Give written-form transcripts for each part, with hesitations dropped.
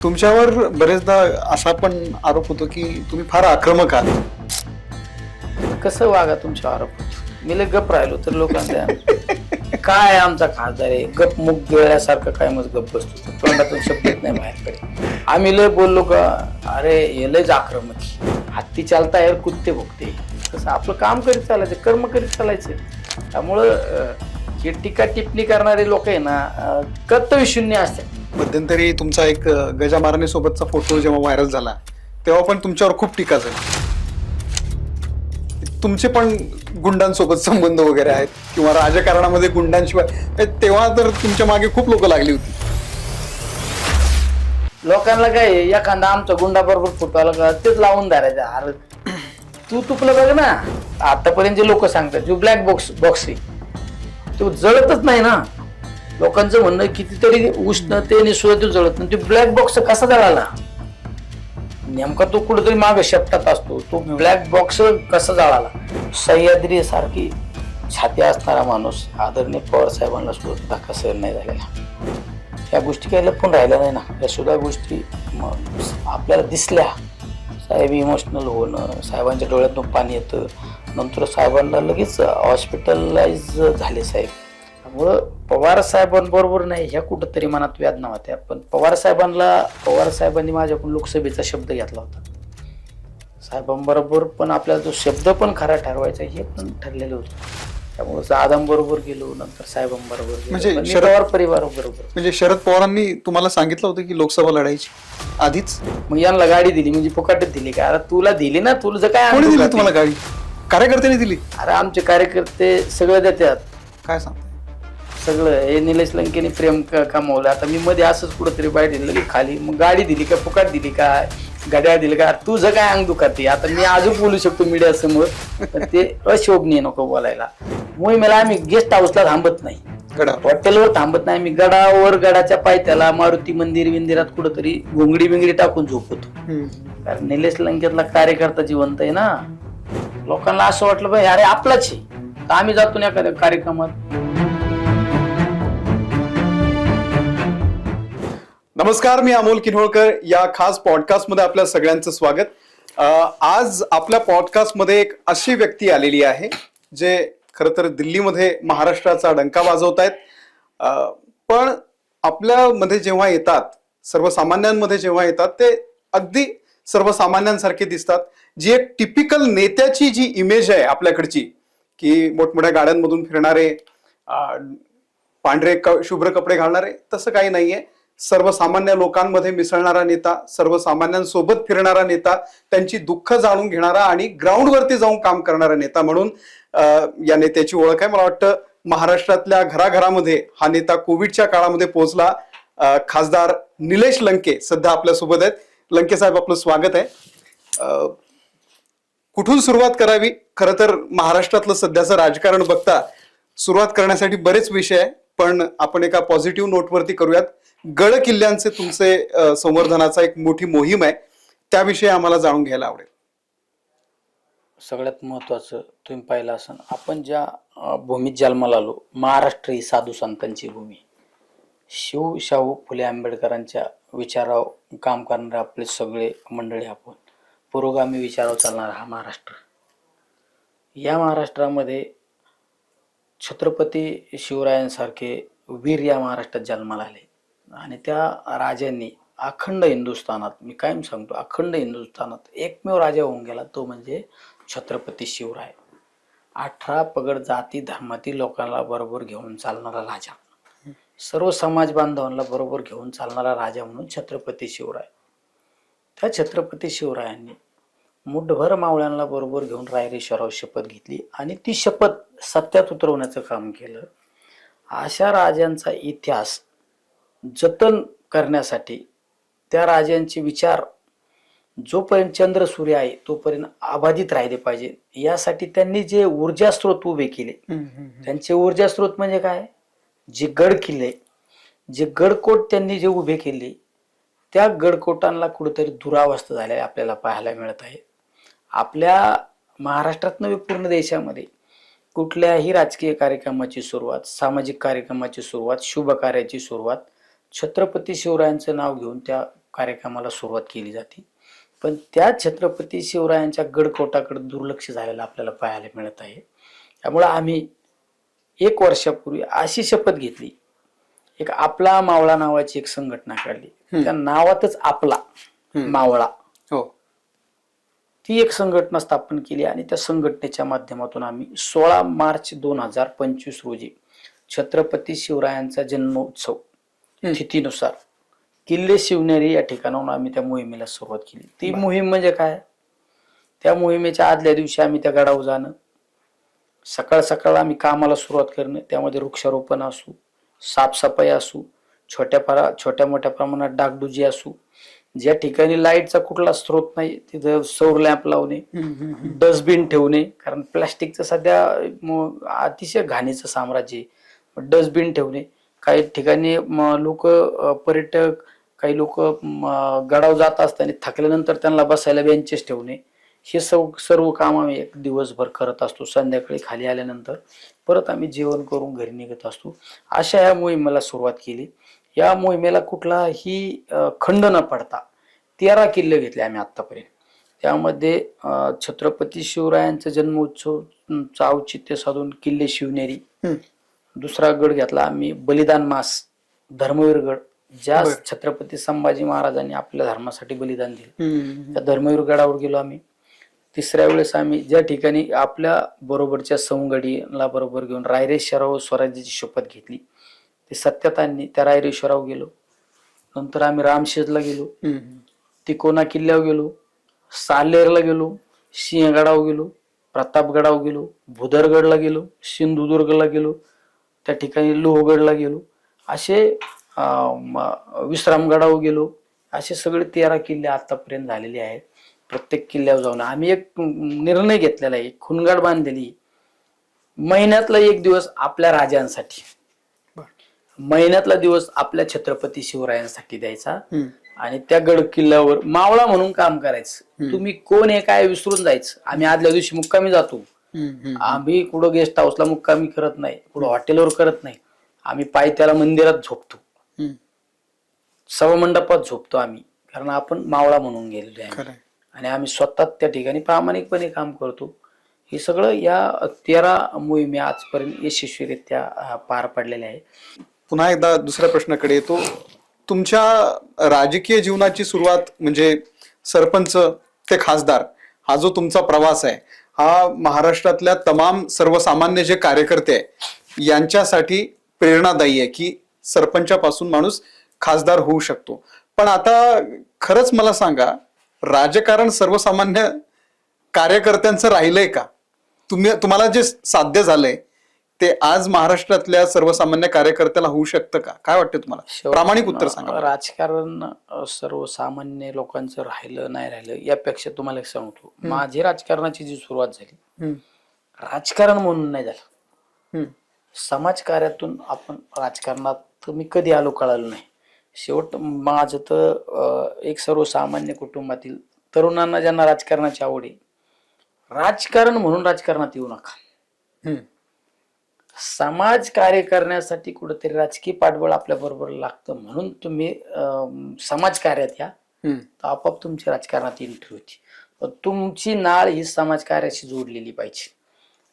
तुमच्यावर बरेचदा असा पण आरोप होतो की तुम्ही फार आक्रमक आहात. कसं वागा तुमच्या आरोप मी लय गप राहिलो तर लोकांना काय आमचा खासदार आहे गप मुख गिळल्यासारखं काय मग गप बसतो तोंडातून शब्द येत नाही बाहेरकडे. आम्ही लय बोललो का अरे हे लयच आक्रमक हत्ती चालता यार कुत्ते भोगते तसं आपलं काम करीत चालायचं कर्म करीत चालायचं. त्यामुळं हे टीका टिप्पणी करणारे लोक आहे ना कर्तव्य शून्य असतात. मध्यंतरी तुमचा एक गजा महाराणी सोबतचा फोटो जेव्हा व्हायरल झाला तेव्हा पण तुमच्यावर खूप टीका झाली. तुमचे पण गुंडांसोबत संबंध वगैरे आहेत किंवा राजकारणामध्ये गुंडांशिवाय तेव्हा तर तुमच्या मागे खूप लोक लागली होती. लोकांना काय एखादा आमचा गुंडा बरोबर फोटो आला का तेच लावून धरायचं. अरे तू तुपलं बघ ना आतापर्यंत जे लोक सांगतात जो ब्लॅक बॉक्स आहे तो जळतच नाही ना. लोकांचं म्हणणं कितीतरी उष्णतेने सुद्धा तो जळत नाही. तो ब्लॅक बॉक्स कसा जळाला नेमका तो कुठेतरी माग शेपटात असतो. तो ब्लॅक बॉक्स कसा जळाला. सह्याद्री सारखी छाती असणारा माणूस आदरणीय पवार साहेबांना सुद्धा धक्का सहन नाही झालेला. या गोष्टी काही लपून राहिल्या नाही ना. या सुद्धा गोष्टी आपल्याला दिसल्या. साहेब इमोशनल होणं साहेबांच्या डोळ्यातून पाणी येतं. नंतर साहेबांना लगेच हॉस्पिटलाइज झाले साहेब. त्यामुळं पवार साहेबांबरोबर नाही ह्या कुठंतरी मनात वेदना होत्या. पण पवार साहेबांनी माझ्याकडून लोकसभेचा शब्द घेतला होता. साहेबांबरोबर पण आपल्याला जो शब्द पण खरा ठरवायचा हे पण ठरलेलं होतं. त्यामुळे दादांबरोबर गेलो नंतर साहेबांबरोबर म्हणजे पवार परिवार बरोबर. म्हणजे शरद पवारांनी तुम्हाला सांगितलं होतं की लोकसभा लढायची आधीच. मग यांना गाडी दिली म्हणजे फुकटच दिली का. अरे तुला दिली ना तुला जर काय कोणी दिली तुम्हाला गाडी. कार्यकर्त्यांनी दिली. अरे आमचे कार्यकर्ते सगळे देतात. काय सांग सगळं हे निलेश लंकेने प्रेम कमावलं. आता मी मध्ये असंच कुठंतरी बाहेर दिलं की खाली मग गाडी दिली का फुकट दिली का गाड्या दिली का. तुझं काय अंग दुखाते. आता मी अजून बोलू शकतो मीडिया समोर पण ते अशोभनीय नको बोलायला. मोहिमेला आम्ही गेस्ट हाऊसला थांबत नाही हॉटेलवर थांबत नाही. आम्ही गडावर गडाच्या पायथ्याला मारुती मंदिरात कुठंतरी घोंगडी बिंगडी टाकून झोपतो. कारण निलेश लंकेतला कार्यकर्ता जिवंत आहे ना. लोकांना असं वाटलं बाई अरे आपलाच आहे तर आम्ही जातो ना एखाद्या कार्यक्रमात. नमस्कार, मी अमोल किन्होळकर. या खास पॉडकास्टमध्ये आपल्या सगळ्यांचं स्वागत. आज आपल्या पॉडकास्टमध्ये एक अशी व्यक्ती आलेली आहे जे खरं तर दिल्लीमध्ये महाराष्ट्राचा डंका वाजवत आहेत. पण आपल्यामध्ये जेव्हा येतात सर्वसामान्यांमध्ये जेव्हा येतात ते अगदी सर्वसामान्यांसारखे दिसतात. जी एक टिपिकल नेत्याची जी इमेज आहे आपल्याकडची की मोठमोठ्या गाड्यांमधून फिरणारे पांढरे शुभ्र कपडे घालणारे तसं काही नाहीये. सर्वसामान्य लोकांमध्ये मिसळणारा नेता, सर्वसामान्यांसोबत फिरणारा नेता, त्यांची दुःख जाणून घेणारा आणि ग्राउंडवरती जाऊन काम करणारा नेता म्हणून या नेत्याची ओळख आहे. मला वाटतं महाराष्ट्रातल्या घराघरामध्ये हा नेता कोविडच्या काळामध्ये पोहोचला. खासदार निलेश लंके सध्या आपल्यासोबत आहेत. लंके साहेब आपलं स्वागत आहे. कुठून सुरुवात करावी. खरं तर महाराष्ट्रातलं सध्याचं राजकारण बघता सुरुवात करण्यासाठी बरेच विषय आहे पण आपण एका पॉझिटिव्ह नोटवरती करूयात. गड किल्ल्यांचे तुमचे संवर्धनाचा एक मोठी मोहीम आहे त्याविषयी आम्हाला जाणून घ्यायला आवडेल. सगळ्यात महत्वाचं तुम्ही पाहिलं असेल आपण ज्या भूमीत जन्माला आलो महाराष्ट्र ही साधू संतांची भूमी. शाहू फुले आंबेडकरांच्या विचारावर काम करणारे आपले सगळे मंडळी आपण पुरोगामी विचारावर चालणारा हा महाराष्ट्र. या महाराष्ट्रामध्ये छत्रपती शिवरायांसारखे वीर या महाराष्ट्रात जन्माला आले आणि त्या राजांनी अखंड हिंदुस्थानात मी कायम सांगतो अखंड हिंदुस्थानात एकमेव राजा होऊन गेला तो म्हणजे छत्रपती शिवराय. 18 पगड जाती धर्मातील लोकांना बरोबर घेऊन चालणारा राजा, सर्व समाज बांधवांना बरोबर घेऊन चालणारा राजा म्हणून छत्रपती शिवराय. त्या छत्रपती शिवरायांनी मुठभर मावळ्यांना बरोबर घेऊन रायरेश्वरावर शपथ घेतली आणि ती शपथ सत्यात उतरवण्याचं काम केलं. अशा राजांचा इतिहास जतन करण्यासाठी त्या राजांचे विचार जोपर्यंत चंद्र सूर्य आहे तोपर्यंत अबाधित राहिले पाहिजे यासाठी त्यांनी जे ऊर्जा स्रोत उभे केले. त्यांचे ऊर्जा स्रोत म्हणजे काय जे गड किल्ले जे गडकोट त्यांनी जे उभे केले त्या गडकोटांना कुठेतरी दुरावस्था झालेल्या आपल्याला पाहायला मिळत आहे. आपल्या महाराष्ट्रात नव्हे पूर्ण देशामध्ये कुठल्याही राजकीय कार्यक्रमाची सुरुवात, सामाजिक कार्यक्रमाची सुरुवात, शुभ कार्याची सुरुवात छत्रपती शिवरायांचं नाव घेऊन त्या कार्यक्रमाला सुरुवात केली जाते. पण त्या छत्रपती शिवरायांच्या गडकोटाकडे दुर्लक्ष झालेलं आपल्याला पाहायला मिळत आहे. त्यामुळे आम्ही 1 वर्षापूर्वी अशी शपथ घेतली, एक आपला मावळा नावाची एक संघटना काढली. त्या नावातच आपला मावळा, हो, ती एक संघटना स्थापन केली आणि त्या संघटनेच्या माध्यमातून आम्ही 16 मार्च 2025 रोजी छत्रपती शिवरायांचा जन्मोत्सव तिथीनुसार किल्ले शिवनेरी या ठिकाणाहून आम्ही त्या मोहिमेला सुरुवात केली. ती मोहीम म्हणजे काय? त्या मोहिमेच्या आदल्या दिवशी आम्ही त्या गडावर जाणं, सकाळ सकाळ आम्ही कामाला सुरुवात करणं, त्यामध्ये वृक्षारोपण असू, साफसफाई असू, छोट्या मोठ्या प्रमाणात डागडुजी असू, ज्या ठिकाणी लाईटचा कुठला स्रोत नाही तिथं सौर लॅम्प लावणे, डस्टबिन ठेवणे, कारण प्लास्टिकचं सध्या अतिशय घाणीचं साम्राज्य आहे. डस्टबिन ठेवणे, काही ठिकाणी लोक पर्यटक काही लोक गडावर जात असताना थकल्यानंतर त्यांना बसायला बेंचेस ठेवणे, हे सर्व काम आम्ही एक दिवसभर करत असतो. संध्याकाळी खाली आल्यानंतर परत आम्ही जेवण करून घरी निघत असतो. अशा या मोहिमेला सुरुवात केली. या मोहिमेला कुठलाही खंड न पडता 13 किल्ले घेतले आम्ही आतापर्यंत. त्यामध्ये छत्रपती शिवरायांचा जन्मोत्सवचं औचित्य साधून किल्ले शिवनेरी, दुसरा गड घेतला आम्ही बलिदान मास धर्मवीर गड, ज्या छत्रपती संभाजी महाराजांनी आपल्या धर्मासाठी बलिदान दिलं, त्या धर्मवीर गडावर गेलो आम्ही. तिसऱ्या वेळेस आम्ही ज्या ठिकाणी आपल्या बरोबरच्या सवंगडीला बरोबर घेऊन रायरेश्वरावर स्वराज्याची शपथ घेतली, ते सत्यात आणली, त्या रायरेश्वरावर गेलो. नंतर आम्ही रामशेजला गेलो, तिकोना किल्ल्यावर गेलो, साल्हेरला गेलो, सिंहगडावर गेलो, प्रतापगडावर गेलो, भुदरगडला गेलो, सिंधुदुर्गला गेलो, त्या ठिकाणी लोहगडला गेलो, असे विश्रामगडावर गेलो. असे सगळे 13 किल्ले आतापर्यंत झालेले आहेत. प्रत्येक किल्ल्यावर जाऊन आम्ही एक निर्णय घेतलेला आहे, खुनगाड बांधलेली, महिन्यातला 1 दिवस आपल्या राजांसाठी, महिन्यातला दिवस आपल्या छत्रपती शिवरायांसाठी द्यायचा आणि त्या गड किल्ल्यावर मावळा म्हणून काम करायचं. तुम्ही कोण हे काय विसरून जायचं. आम्ही आदल्या दिवशी मुक्कामी जातो. आम्ही कुठं गेस्ट हाऊसला मुक्कामी करत नाही, कुठं हॉटेलवर करत नाही. आम्ही पायथ्याला मंदिरात झोपतो, सभामंडपात झोपतो आम्ही, कारण आपण मावळा म्हणून गेलेलो आहे आणि आम्ही स्वतः त्या ठिकाणी प्रामाणिकपणे काम करतो. हे सगळं या 13 मोहिमे आजपर्यंत यशस्वीरित्या पार पडलेल्या आहे. पुन्हा एकदा दुसऱ्या प्रश्नाकडे येतो. तुमच्या राजकीय जीवनाची सुरुवात म्हणजे सरपंच ते खासदार हा जो तुमचा प्रवास आहे, हा महाराष्ट्रातल्या तमाम सर्वसामान्य जे कार्यकर्ते आहे यांच्यासाठी प्रेरणादायी आहे की सरपंचापासून माणूस खासदार होऊ शकतो. पण आता खरंच मला सांगा, राजकारण सर्वसामान्य कार्यकर्त्यांचं राहिलंय का? तुम्हाला जे साध्य झालंय ते आज महाराष्ट्रातल्या सर्वसामान्य कार्यकर्त्याला होऊ शकतं का? काय वाटतं तुम्हाला? प्रामाणिक उत्तर सांगा. राजकारण सर्वसामान्य लोकांचं राहिलं नाही राहिलं यापेक्षा तुम्हाला एक सांगतो, माझी राजकारणाची जी सुरुवात झाली राजकारण म्हणून नाही झालं, समाजकार्यातून आपण राजकारणात मी कधी आलो कळालो नाही. शेवट माझं तर एक सर्वसामान्य कुटुंबातील तरुणांना ज्यांना राजकारणाची आवड आहे, राजकारण म्हणून राजकारणात येऊ नका. समाज कार्य करण्यासाठी कुठेतरी राजकीय पाठबळ आपल्या बरोबर लागतं, म्हणून तुम्ही समाजकार्यात या, तर आपोआप तुमची राजकारणात एंट्री होती. तुमची नाळ ही समाजकार्याशी जोडलेली पाहिजे.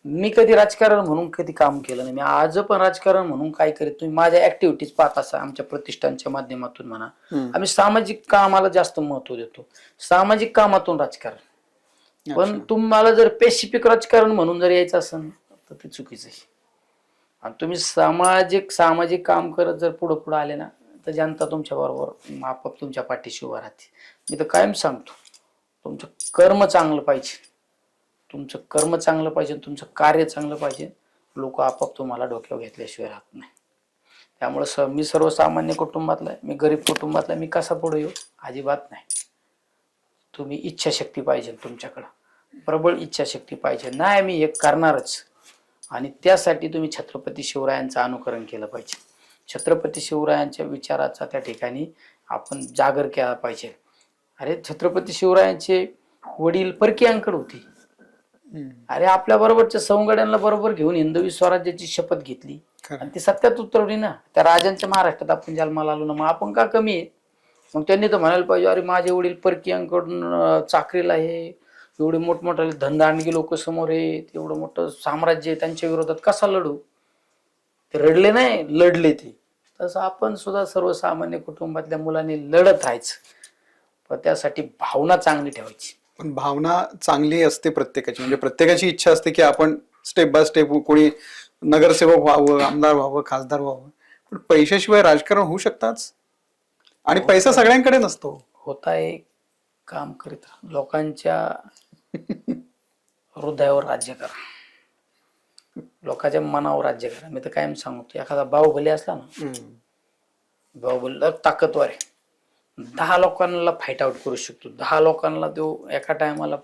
मी कधी राजकारण म्हणून कधी काम केलं नाही. मी आज पण राजकारण म्हणून काय करीत, तुम्ही माझ्या ऍक्टिव्हिटीज पाहत असा आमच्या प्रतिष्ठानच्या माध्यमातून म्हणा, आम्ही सामाजिक कामाला जास्त महत्व देतो, सामाजिक कामातून राजकारण. पण तुम्हाला जर स्पेसिफिक राजकारण म्हणून जर यायचं असेल तर ते चुकीचं आहे. आणि तुम्ही सामाजिक काम करत जर पुढे आले ना, तर जनता तुमच्या बरोबर आपोआप तुमच्या पाठीशी उभा राहते. मी तर कायम सांगतो, तुमचं कर्म चांगलं पाहिजे, तुमचं कर्म चांगलं पाहिजे, तुमचं कार्य चांगलं पाहिजे, लोक आपोआप तुम्हाला डोक्यावर घेतल्याशिवाय राहत नाही. त्यामुळे मी सर्वसामान्य कुटुंबातला आहे, मी गरीब कुटुंबातला, मी कसा पुढे येऊ अजिबात नाही. तुम्ही इच्छाशक्ती पाहिजे, तुमच्याकडं प्रबळ इच्छाशक्ती पाहिजे. नाही मी हे करणारच, आणि त्यासाठी तुम्ही छत्रपती शिवरायांचं अनुकरण केलं पाहिजे. छत्रपती शिवरायांच्या विचाराचा त्या ठिकाणी आपण जागर केला पाहिजे. अरे छत्रपती शिवरायांचे वडील परकीयांकडे होते, अरे आपल्या बरोबरच्या सवंगड्यांना बरोबर घेऊन हिंदवी स्वराज्याची शपथ घेतली आणि ती सत्यात उतरवली ना. त्या राजांच्या महाराष्ट्रात आपण जन्माला आलो ना, मग आपण का कमी आहे? मग त्यांनी तर म्हणायला पाहिजे, अरे माझे वडील परकीयांकडून चाकरीला आहे, एवढे मोठमोठाले धनदांडगी लोक समोर आहेत, एवढं मोठं साम्राज्य आहे, त्यांच्या विरोधात कसा लढू? ते रडले नाही, लढले ते. तसं आपण सुद्धा सर्वसामान्य कुटुंबातल्या मुलांनी लढत राहायचं, पण त्यासाठी भावना चांगली ठेवायची. पण भावना चांगली असते प्रत्येकाची, म्हणजे प्रत्येकाची इच्छा असते की आपण स्टेप बाय स्टेप कोणी नगरसेवक व्हावं, आमदार व्हावं, खासदार व्हावं. पण पैशाशिवाय राजकारण होऊ शकतात, आणि पैसा सगळ्यांकडे नसतो. होता एक काम करीत राहा, लोकांच्या हृदयावर राज्य करा, लोकांच्या मनावर राज्य करा. मी तर कायम सांगतो, एखादा बाहुबली असला ना, बाहुबली ताकदवर आहे, 10 लोकांना फाईट आउट करू शकतो, 10 लोकांना तो एका टायमाला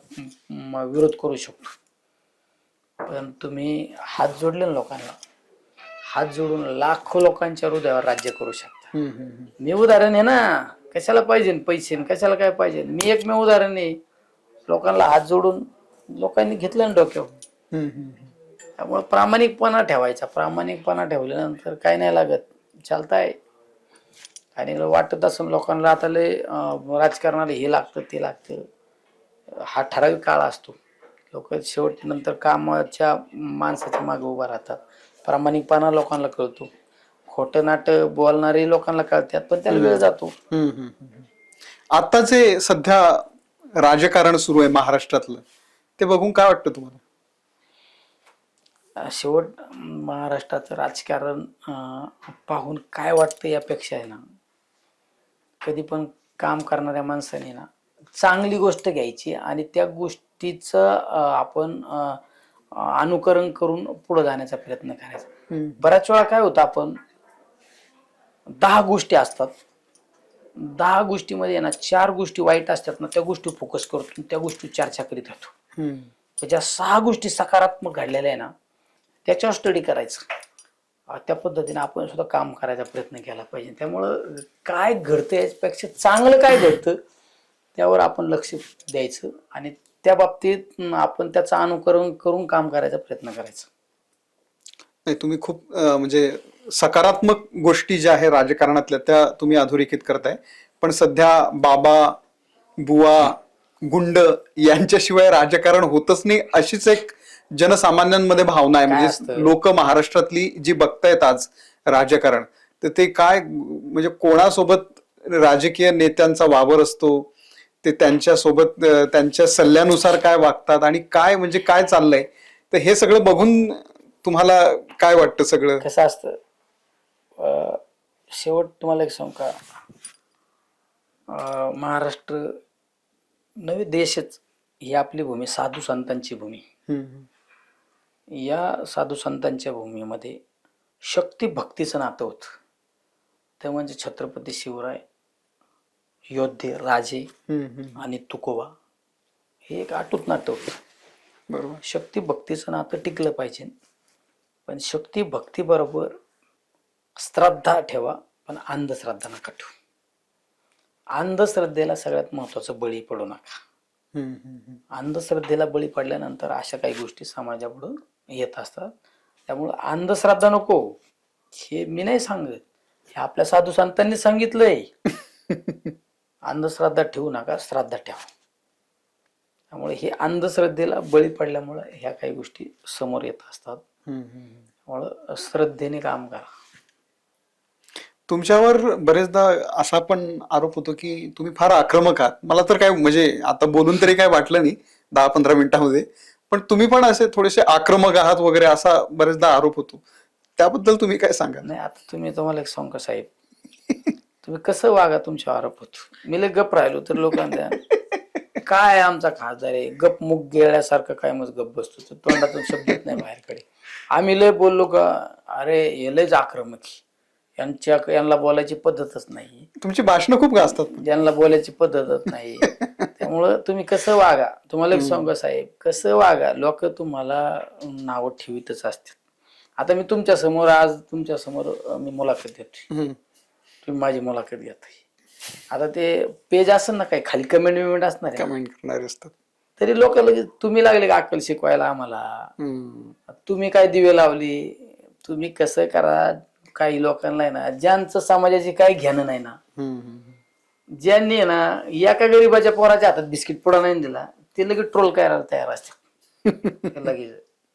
विरोध करू शकतो. पण तुम्ही हात जोडले ना लोकांना, हात जोडून लाखो लोकांच्या हृदयावर राज्य करू शकता. मी उदाहरण आहे ना, कशाला पाहिजे पैसे, कशाला काय पाहिजे. मी एकमेव उदाहरण आहे, लोकांना हात जोडून लोकांनी घेतलं ना डोक्यावर. त्यामुळे प्रामाणिकपणा ठेवायचा, प्रामाणिकपणा ठेवल्यानंतर काय नाही लागत, चालताय. आणि वाटत असं लोकांना आता लय राजकारणाला हे लागतं ते लागतं, हा ठराविक काळ असतो. लोक शेवटनंतर कामाच्या माणसाच्या मागे उभा राहतात. प्रामाणिकपणा लोकांना कळतो, खोटं नाट बोलणारे लोकांना कळतात, पण त्याला वेळ जातो. आता जे सध्या राजकारण सुरू आहे महाराष्ट्रातलं, ते बघून काय वाटतं तुम्हाला? शेवट महाराष्ट्राचं राजकारण पाहून काय वाटतं यापेक्षा आहे ना, कधी पण काम करणाऱ्या माणसाने ना चांगली गोष्ट घ्यायची आणि त्या गोष्टीचं आपण अनुकरण करून पुढे जाण्याचा प्रयत्न करायचा. बऱ्याच वेळा काय होतं, आपण 10 गोष्टी असतात, 10 गोष्टीमध्ये ना 4 गोष्टी वाईट असतात ना, त्या गोष्टी फोकस करतो, त्या गोष्टी चर्चा करीत राहतो. ज्या 6 गोष्टी सकारात्मक घडलेल्या आहे ना, त्याच्यावर स्टडी करायचं. त्या पद्धतीने आपण सुद्धा काम करायचा प्रयत्न केला पाहिजे. त्यामुळं काय घडतं याच्यापेक्षा चांगलं काय घडतं त्यावर आपण लक्ष द्यायचं आणि त्या बाबतीत आपण त्याचं अनुकरण करून काम करायचा प्रयत्न करायचा. नाही, तुम्ही खूप म्हणजे सकारात्मक गोष्टी ज्या आहे राजकारणातल्या त्या तुम्ही अधोरेखित करताय. पण सध्या बाबा, बुवा, गुंड यांच्याशिवाय राजकारण होतच नाही, अशीच एक जनसामान्यांमध्ये भावना आहे. म्हणजे लोक महाराष्ट्रातली जी बघतायत आज राजकारण, तर ते काय म्हणजे कोणासोबत राजकीय नेत्यांचा वावर असतो, ते त्यांच्यासोबत त्यांच्या सल्ल्यानुसार काय वागतात आणि काय म्हणजे काय चाललंय, तर हे सगळं बघून तुम्हाला काय वाटतं? सगळं कसं असतं, शेवट तुम्हाला एक सांगू का, महाराष्ट्र नवी देशच ही आपली भूमी, साधू संतांची भूमी. या साधू संतांच्या भूमीमध्ये शक्ती भक्तीचं नातं होतं. ते म्हणजे छत्रपती शिवराय, योद्धे, राजे आणि तुकोबा, हे एक अटूट नातं होतं. बरोबर. शक्ती भक्तीचं नातं टिकलं पाहिजे, पण शक्ती भक्ती बरोबर श्रद्धा ठेवा, पण अंधश्रद्धा नका ठेवू. अंधश्रद्धेला सगळ्यात महत्वाचं बळी पडू नका. अंधश्रद्धेला बळी पडल्यानंतर अशा काही गोष्टी समाजापुढून येत असतात. त्यामुळं अंधश्रद्धा नको, हे मी नाही सांगत, हे आपल्या साधू संतांनी सांगितलंय. अंधश्रद्धा ठेवू नका, श्रद्धा ठेवा. त्यामुळे हे अंधश्रद्धेला बळी पडल्यामुळे ह्या काही गोष्टी समोर येत असतात. त्यामुळं श्रद्धेने काम करा. तुमच्यावर बरेचदा असा पण आरोप होतो की तुम्ही फार आक्रमक आहात. मला तर काय म्हणजे आता बोलून तरी काय वाटलं नाही 10-15 मिनिटांमध्ये, पण तुम्ही पण असे थोडेसे आक्रमक आहात वगैरे असा बरेचदा आरोप होतो. त्याबद्दल तुम्ही काय सांगा? नाही, आता तुम्हाला एक सांगू का साहेब, तुम्ही कसं वागा तुमच्या आरोप होतो. मी लय गप राहिलो तर लोकांना काय आमचा खासदार आहे, गप मुग गेल्यासारखं काय मग गप बसतो, तोंडातून शब्दच नाही बाहेरकडे. आम्ही लय बोललो का, अरे हे लयच आक्रमक, यांना बोलायची पद्धतच नाही. तुमची भाषणं खूप गाजतात. ज्यांना बोलायची पद्धतच नाही. त्यामुळं तुम्ही कसं वागा, तुम्हाला एक सांगू साहेब, कसं वागा, लोक तुम्हाला नावं ठेवीतच असतात. आता मी तुमच्या समोर, आज तुमच्या समोर मी मुलाखत देतो, तुम्ही माझी मुलाखत घेताय. आता ते पेज असेल ना, काही खाली कमेंट असणार, कमेंट करणारे असतात, तरी लोक लगेच तुम्ही लागले का अक्कल शिकवायला आम्हाला, तुम्ही काय दिवे लावली. तुम्ही कसं करा, काही लोकांना आहे ना, ज्यांचं समाजाची काही घेणं नाही ना, ज्यांनी आहे ना एका गरीबाच्या पोराच्या हातात बिस्किट पुडा नाही दिला ते लगेच ट्रोल करायला तयार असते लगेच.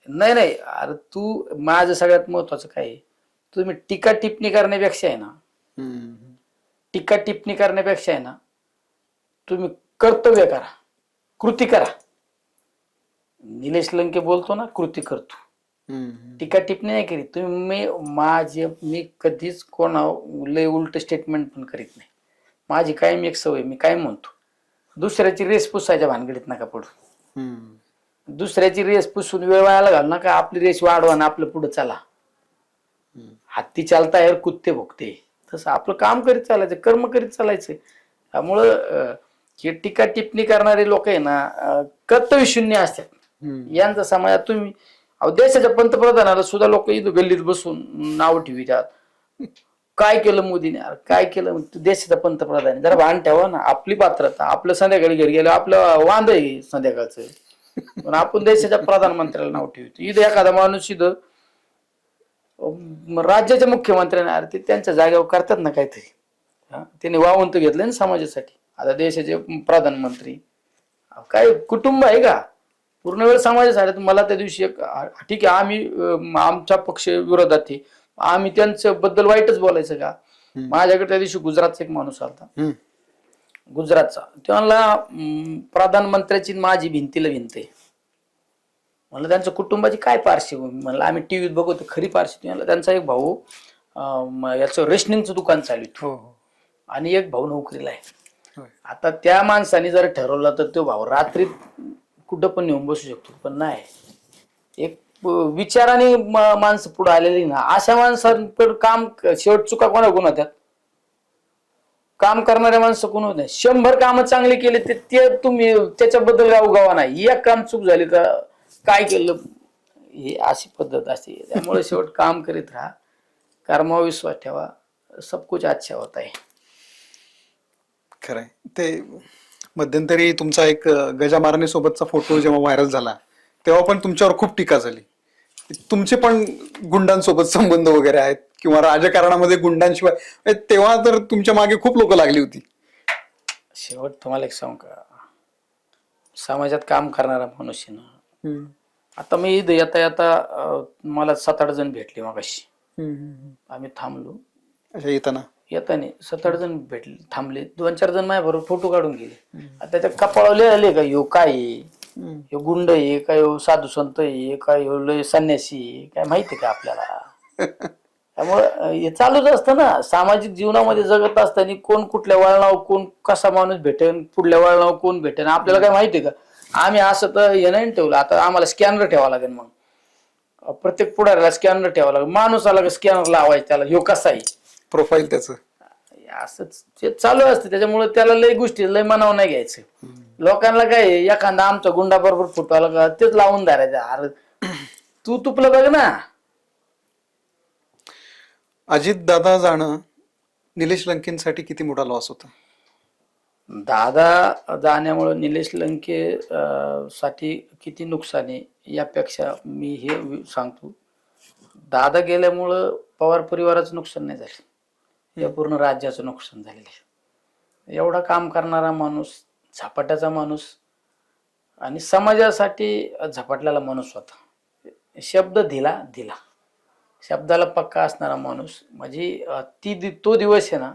नाही नाही, अरे तू माझं सगळ्यात महत्वाचं काय आहे, तुम्ही टीका टिप्पणी करण्यापेक्षा आहे ना, टीका टिप्पणी करण्यापेक्षा आहे ना, तुम्ही कर्तव्य करा, कृती करा. निलेश लंके बोलतो ना, कृती करतो, टीका टिप्पणी नाही करीत तुम्ही. मी कधीच कोणा लय उलट स्टेटमेंट पण करीत नाही. माझी कायम एक सवय, मी काय म्हणतो, दुसऱ्याची रेस पुसायच्या भानगडीत नका पडू. दुसऱ्याची रेस पुसून वेळ वायाला घाल नका, आपली रेस वाढवा ना आपलं पुढे चला. हत्ती चालता यार कुत्ते भोगते, तसं आपलं काम करीत चालायचं, कर्म करीत चालायचं. त्यामुळं हे टीका टिप्पणी करणारे लोक आहे ना कर्तव्य शून्य असतात. यांचा समाजात तुम्ही देशाच्या पंतप्रधानाला सुद्धा लोक इथं गल्लीत बसून नाव ठेवितात. काय केलं मोदीने, काय केलं, देशाचा पंतप्रधान, जरा भान ठेवा ना आपली पात्रता. आपलं संध्याकाळी घरी गेलं आपलं वांद आहे संध्याकाळचं, पण आपण देशाच्या प्रधानमंत्र्याला नाव ठेवतो. इथं एखादा माणूस इथं राज्याच्या मुख्यमंत्र्यांना, अरे ते त्यांच्या जागेवर करतात ना काहीतरी, त्यांनी वावंत घेतलंय ना समाजासाठी. आता देशाचे प्रधानमंत्री काय कुटुंब आहे का, पूर्ण वेळ समाजासाठी. मला त्या दिवशी एक, ठीक आहे आम्ही आमचा पक्ष विरोधात आहे, आम्ही त्यांच्या बद्दल वाईटच बोलायचं का. माझ्याकडे त्या दिवशी गुजरातचा एक माणूस आला, गुजरातचा. तेव्हा प्रधानमंत्र्याची माझी भिंतीला भिंत आहे. म्हणलं त्यांच्या कुटुंबाची काय पार्श्वभूमी, म्हणलं आम्ही टीव्हीत बघतो खरी पार्श्वभूमी. म्हणलं त्यांचा एक भाऊ याचं रेशनिंगचं दुकान चालू आणि एक भाऊ नोकरीला आहे. आता त्या माणसाने जर ठरवलं तर तो भाऊ रात्री कुठं पण नेऊन बसू शकतो, पण नाही, एक विचाराने माणसं पुढे आलेली ना, अशा माणसांकडे काम शेवट चुका कोण होत्यात, काम करणाऱ्या माणसं कोण होत नाही. 100 कामं चांगली केली ते तुम्ही त्याच्याबद्दल गावगावा नाही, एक काम चूक झाली तर काय केलं, ही अशी पद्धत असते. त्यामुळे शेवट काम करीत राहा, कर्मावर विश्वास ठेवा, सब कुछ अच्छा होता है. खरंय. ते मध्यंतरी तुमचा एक गजा मारणे सोबतचा फोटो जेव्हा व्हायरल झाला तेव्हा पण तुमच्यावर खूप टीका झाली. तुमचे पण गुंडांसोबत संबंध वगैरे आहेत किंवा राजकारणामध्ये गुंडांशिवाय, तेव्हा तर तुमच्या मागे खूप लोक लागली होती. शेवट तुम्हाला एक सांगू का, समाजात काम करणारा माणूस आहे ना, आता मी इथं येता येता मला 7-8 जण भेटले मगाशी, आम्ही थांबलो, येताना 7-8 जण भेटले, थांबले, 2-4 जण माझ्याबरोबर फोटो काढून गेले. आता त्या कपाळावर आले का ह्यो काय आहे, ह्यो गुंड आहे काय, ह्यो साधू संत आहे काय, ह्यो लय संन्यासी आहे काय, माहिती का आपल्याला. त्यामुळं हे चालूच असतं ना सामाजिक जीवनामध्ये जगत असताना, कोण कुठल्या वळणावर कोण कसा माणूस भेटेन, पुढल्या वळणावर कोण भेटेन आपल्याला काय माहिती का. आम्ही असं तर हे नाही ठेवलं, आता आम्हाला स्कॅनर ठेवावं लागेल, मग प्रत्येक पुढाऱ्याला स्कॅनर ठेवावं लागेल, माणूस आला का स्कॅनर लावायचं त्याला, ह्यो कसा आहे प्रोफाईल त्याचं, असंच ते चालू असतं. त्याच्यामुळे त्याला लय गोष्टी लय मनावर नाही घ्यायचं. लोकांना काय एखादा आमचा गुंडा बरोबर फोटो आला का तेच लावून धरायचं, अरे तू तुपलं बघ ना. अजित दादा जाणं निलेश लंकेंसाठी किती मोठा लॉस होता. दादा जाण्यामुळे निलेश लंके साठी किती नुकसान आहे यापेक्षा मी हे सांगतो, दादा गेल्यामुळं पवार परिवाराचं नुकसान नाही झालं, या पूर्ण राज्याचं नुकसान झालेलं आहे. एवढा काम करणारा माणूस, झपाट्याचा माणूस आणि समाजासाठी झपाटलेला माणूस होता. शब्द दिला, शब्दाला पक्का असणारा माणूस. म्हणजे तो दिवस आहे ना,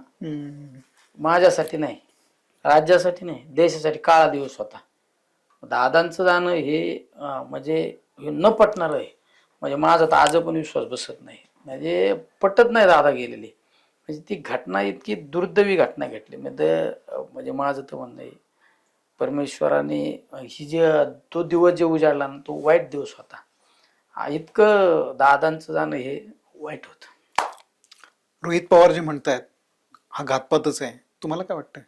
माझ्यासाठी नाही, राज्यासाठी नाही, देशासाठी काळा दिवस होता. दादांचं जाणं हे म्हणजे न पटणार आहे. म्हणजे माझा तर आज पण विश्वास बसत नाही, म्हणजे पटत नाही दादा गेलेले. म्हणजे ती घटना इतकी दुर्दैवी घटना घडली. म्हणजे माझं तर म्हणणं आहे, परमेश्वराने ही तो दिवस जे उजाडला ना, तो वाईट दिवस होता. इतकं दादांचं जाणं हे वाईट होतं. रोहित पवार जे म्हणतायत हा घातपातच आहे, तुम्हाला काय वाटतंय.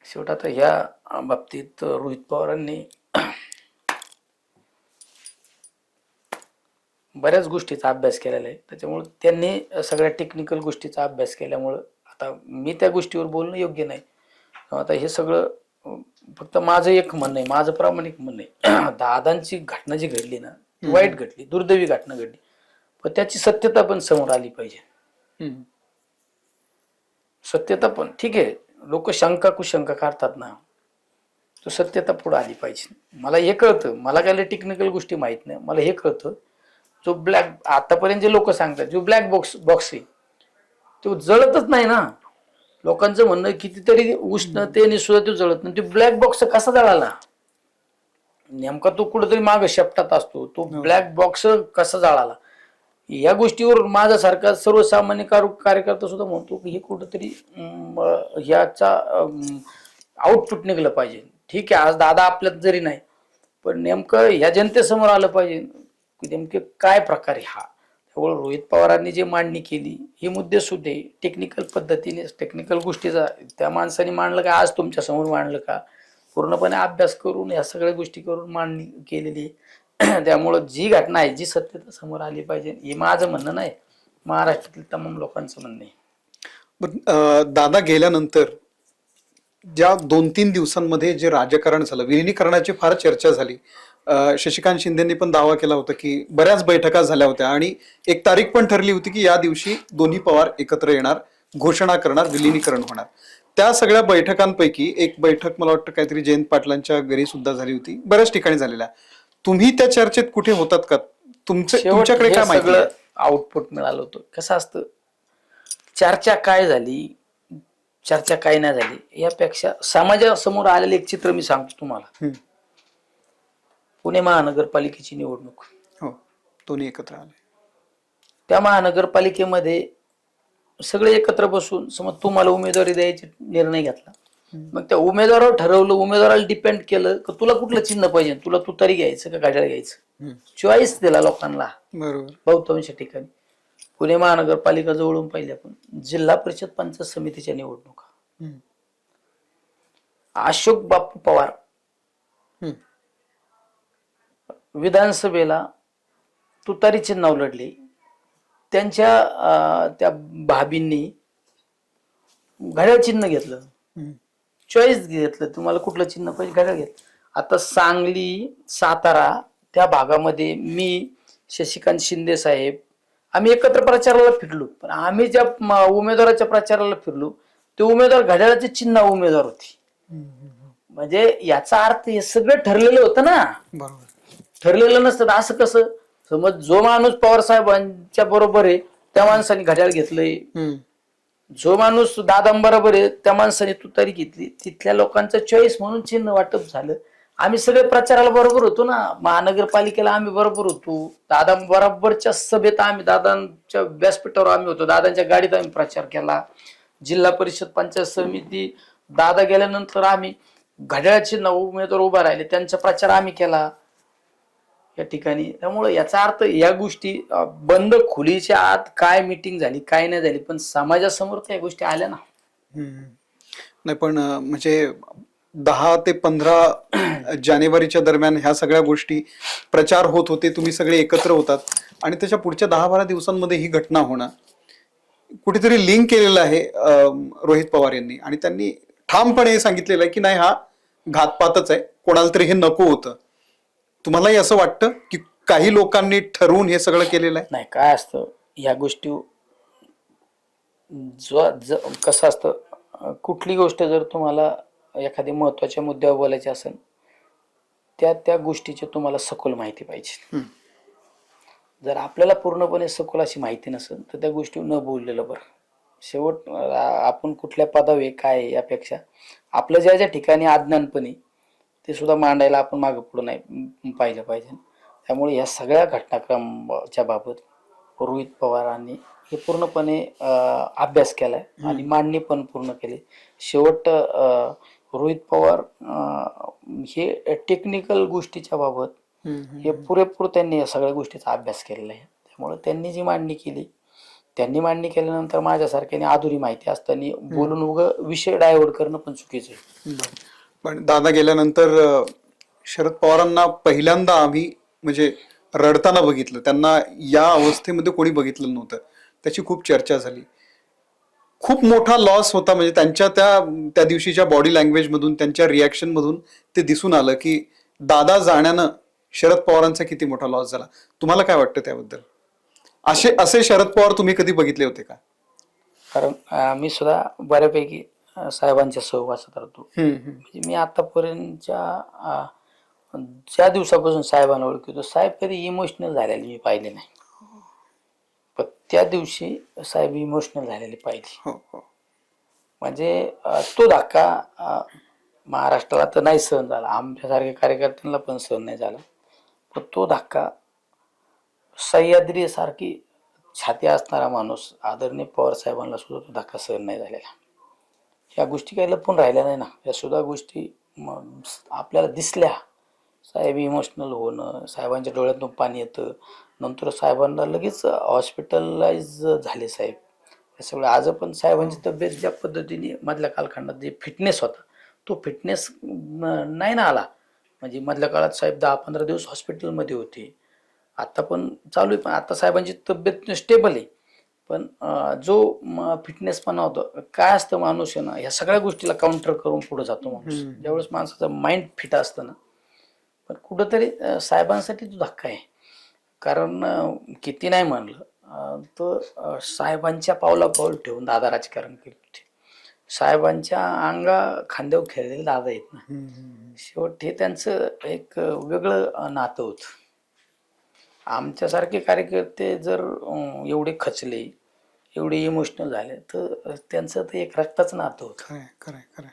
शेवट आता ह्या बाबतीत रोहित पवारांनी बऱ्याच गोष्टीचा अभ्यास केलेला आहे. त्याच्यामुळे त्यांनी सगळ्या टेक्निकल गोष्टीचा अभ्यास केल्यामुळं आता मी त्या गोष्टीवर बोलणं योग्य नाही. आता हे सगळं फक्त माझं एक म्हणणं आहे, माझं प्रामाणिक म्हणणं आहे. दादांची घटना जी घडली ना, ती वाईट घडली, दुर्दैवी घटना घडली, पण त्याची सत्यता पण समोर आली पाहिजे. सत्यता पण ठीक आहे, लोक शंका कुशंका काढतात ना, तो सत्यता पुढे आली पाहिजे. मला हे कळतं, मला काय टेक्निकल गोष्टी माहित नाही, मला हे कळतं जो ब्लॅक आतापर्यंत जे लोक सांगतात जो ब्लॅक बॉक्स आहे तो जळतच नाही ना. लोकांचं म्हणणं कितीतरी उष्णतेने सुद्धा तो जळत नाही. तो ब्लॅक बॉक्स कसा जळाला, नेमका तो कुठेतरी माग शेपटात असतो, तो ब्लॅक बॉक्स कसा जळाला, या गोष्टीवर माझ्यासारखा सर्वसामान्य कार्यकर्ता सुद्धा म्हणतो की हे कुठंतरी ह्याचा आउटपुट निघलं पाहिजे. ठीक आहे, आज दादा आपल्यात जरी नाही, पण नेमकं ह्या जनतेसमोर आलं पाहिजे की नेमके काय प्रकार आहे हा. त्यामुळे रोहित पवारांनी जे मांडणी केली हे मुद्दे सुद्धा टेक्निकल पद्धतीने, टेक्निकल गोष्टीचा त्या माणसाने मांडलं का, आज तुमच्या समोर मांडलं का, पूर्णपणे अभ्यास करून या सगळ्या गोष्टी करून मांडणी केलेली. त्यामुळं जी घटना आहे, जी सत्यता समोर आली पाहिजे, हे माझं म्हणणं नाही, महाराष्ट्रातील तमाम लोकांचं म्हणणं आहे. दादा गेल्यानंतर ज्या 2-3 दिवसांमध्ये जे राजकारण झालं, विलिनीकरणाची फार चर्चा झाली. शशिकांत शिंदेनी पण दावा केला होता की बऱ्याच बैठका झाल्या होत्या आणि एक तारीख पण ठरली होती की या दिवशी दोन्ही पवार एकत्र येणार, घोषणा करणार, विलिनीकरण होणार. त्या सगळ्या बैठकांपैकी एक बैठक मला वाटतं काहीतरी जयंत पाटलांच्या घरी सुद्धा झाली होती, बऱ्याच ठिकाणी झालेल्या. तुम्ही त्या चर्चेत कुठे होतात का? तुमच्याकडे काय माहिती? सगळं आउटपुट मिळालं होतं. कसं असतं, चर्चा काय झाली, चर्चा काय नाही झाली, यापेक्षा समाजासमोर आलेलं एक चित्र मी सांगतो तुम्हाला. पुणे महानगरपालिकेची निवडणूक, हो, दोन्ही एकत्र आले. त्या महानगरपालिकेमध्ये सगळे एकत्र बसून समज तुम्हाला उमेदवारी द्यायचा निर्णय घेतला. मग त्या उमेदवारावर ठरवलं, उमेदवाराला डिपेंड केलं की तुला कुठलं चिन्ह पाहिजे, तुला तुतारी घ्यायचं का घड्याळ घ्यायचं, चॉईस दिला लोकांना. बरोबर. बहुतांश ठिकाणी पुणे महानगरपालिका जवळून पाहिल्या, पण जिल्हा परिषद पंचायत समितीच्या निवडणुका अशोक बापू पवार विधानसभेला तुतारी चिन्हावर लढले. त्यांच्या त्या भाबींनी घड्याळ चिन्ह घेतलं, चॉईस घेतलं, तुम्हाला कुठलं चिन्ह पाहिजे घड्याळ घेतलं. आता सांगली, सातारा त्या भागामध्ये मी, शशिकांत शिंदे साहेब आम्ही एकत्र प्रचाराला फिरलो, पण आम्ही ज्या उमेदवाराच्या प्रचाराला फिरलो ते उमेदवार घड्याळाचे चिन्ह उमेदवार होते. म्हणजे याचा अर्थ हे सगळं ठरलेलं होतं ना. बरोबर. ठरलेलं नसतं असं कसं, समज जो माणूस पवार साहेबांच्या बरोबर आहे त्या माणसाने घड्याळ घेतलंय, जो माणूस दादांबरोबर आहे त्या माणसाने तुतारी घेतली, तिथल्या लोकांचा चॉईस म्हणून चिन्ह वाटप झालं. आम्ही सगळे प्रचाराला बरोबर होतो ना, महानगरपालिकेला आम्ही बरोबर होतो, दादा बरोबरच्या सभेत आम्ही, दादांच्या व्यासपीठावर आम्ही होतो, दादांच्या गाडीत आम्ही प्रचार केला. जिल्हा परिषद पंचायत समिती दादा गेल्यानंतर आम्ही घड्याळाचे 9 उमेदवार उभा राहिले, त्यांचा प्रचार आम्ही केला या ठिकाणी. त्यामुळे याचा अर्थ या गोष्टी बंद खोलीच्या आत काय मीटिंग झाली काय नाही झाली, पण समाजासमोर त्या गोष्टी आल्या ना. नाही पण म्हणजे 10 ते 15 जानेवारीच्या दरम्यान ह्या सगळ्या गोष्टी प्रचार होत होते, तुम्ही सगळे एकत्र होतात आणि त्याच्या पुढच्या 10-12 दिवसांमध्ये ही घटना होणं कुठेतरी लिंक केलेलं आहे रोहित पवार यांनी, आणि त्यांनी ठामपणे सांगितलेलं आहे की नाही, हा घातपातच आहे, कोणाला तरी हे नको होतं. तुम्हालाही असं वाटतं की काही लोकांनी ठरवून हे सगळं केलेलं आहे? नाही, काय असतं या गोष्टी, कसं असतं, कुठली गोष्ट जर तुम्हाला एखादी महत्वाच्या मुद्द्यावर बोलायची असेल त्या गोष्टीची तुम्हाला सखोल माहिती पाहिजे. जर आपल्याला पूर्णपणे सखोल अशी माहिती नसेल तर त्या गोष्टी न बोललेलं बरं. शेवट आपण कुठल्या पदावे काय यापेक्षा आपलं ज्या ज्या ठिकाणी अज्ञानपणे ते सुद्धा मांडायला आपण मागं पुढं नाही पाहिजे. त्यामुळे या सगळ्या घटनाक्रमाच्या बाबत रोहित पवारांनी हे पूर्णपणे अभ्यास केलाय आणि मांडणी पण पूर्ण केली. शेवट रोहित पवार हे टेक्निकल गोष्टीच्या बाबत हे पुरेपूर त्यांनी या सगळ्या गोष्टीचा अभ्यास केलेला आहे. त्यामुळे त्यांनी जी मांडणी केली, त्यांनी मांडणी केल्यानंतर माझ्यासारख्याने अधुरी माहिती असताना बोलून विषय डायव्हर्ट करणं पण चुकीचं आहे. पण दादा गेल्यानंतर शरद पवारांना पहिल्यांदा आम्ही म्हणजे रडताना बघितलं, त्यांना या अवस्थेमध्ये कोणी बघितलं नव्हतं. त्याची खूप चर्चा झाली, खूप मोठा लॉस होता. म्हणजे त्यांच्या त्या दिवशीच्या बॉडी लँग्वेज मधून, त्यांच्या रिॲक्शन मधून ते दिसून आलं की दादा जाण्यानं शरद पवारांचा किती मोठा लॉस झाला. तुम्हाला काय वाटतं त्याबद्दल? असे शरद पवार तुम्ही कधी बघितले होते का? कारण मी सुद्धा बऱ्यापैकी साहेबांच्या सहवासात राहतो. म्हणजे मी आतापर्यंतच्या ज्या दिवसापासून साहेबांना ओळखतो, साहेब कधी इमोशनल झालेले मी पाहिले नाही. पण त्या दिवशी साहेब इमोशनल झालेले पाहिले. म्हणजे तो धक्का महाराष्ट्राला तर नाही सहन झाला, आमच्यासारख्या कार्यकर्त्यांना पण सहन नाही झाला. पण तो धक्का सह्याद्री सारखी छाती असणारा माणूस आदरणीय पवार साहेबांना सुद्धा तो धक्का सहन नाही झालेला. ह्या गोष्टी काही लपून राहिल्या नाही ना, या सुद्धा गोष्टी आपल्याला दिसल्या. साहेब इमोशनल होणं, साहेबांच्या डोळ्यातून पाणी येतं, नंतर साहेबांना लगेच हॉस्पिटलाइज झाले साहेब. हे सगळं आज पण साहेबांची तब्येत ज्या पद्धतीने मधल्या कालखंडात जे फिटनेस होता तो फिटनेस नाही ना आला. म्हणजे मधल्या काळात साहेब 10-15 दिवस हॉस्पिटलमध्ये होते, आता पण चालू आहे. पण आता साहेबांची तब्येत स्टेबल आहे. पण जो फिटनेसपणा होतो, काय असतं माणूस आहे ना, ह्या सगळ्या गोष्टीला काउंटर करून पुढे जातो माणूस. ज्यावेळेस माणसाचं माइंड फिट असतं ना, पण कुठंतरी साहेबांसाठी तो धक्का आहे. कारण किती नाही म्हणलं तर साहेबांच्या पावला पाऊल ठेवून दादा राजकारण केले होते. साहेबांच्या खांद्यावर खेळलेले दादा आहेत ना, शेवट हे त्यांचं एक वेगळं नातं होतं. आमच्यासारखे कार्यकर्ते जर एवढे खचले, एवढे इमोशनल झाले, तर त्यांचं ते एक रक्ताचं नातं होतं. खरंय.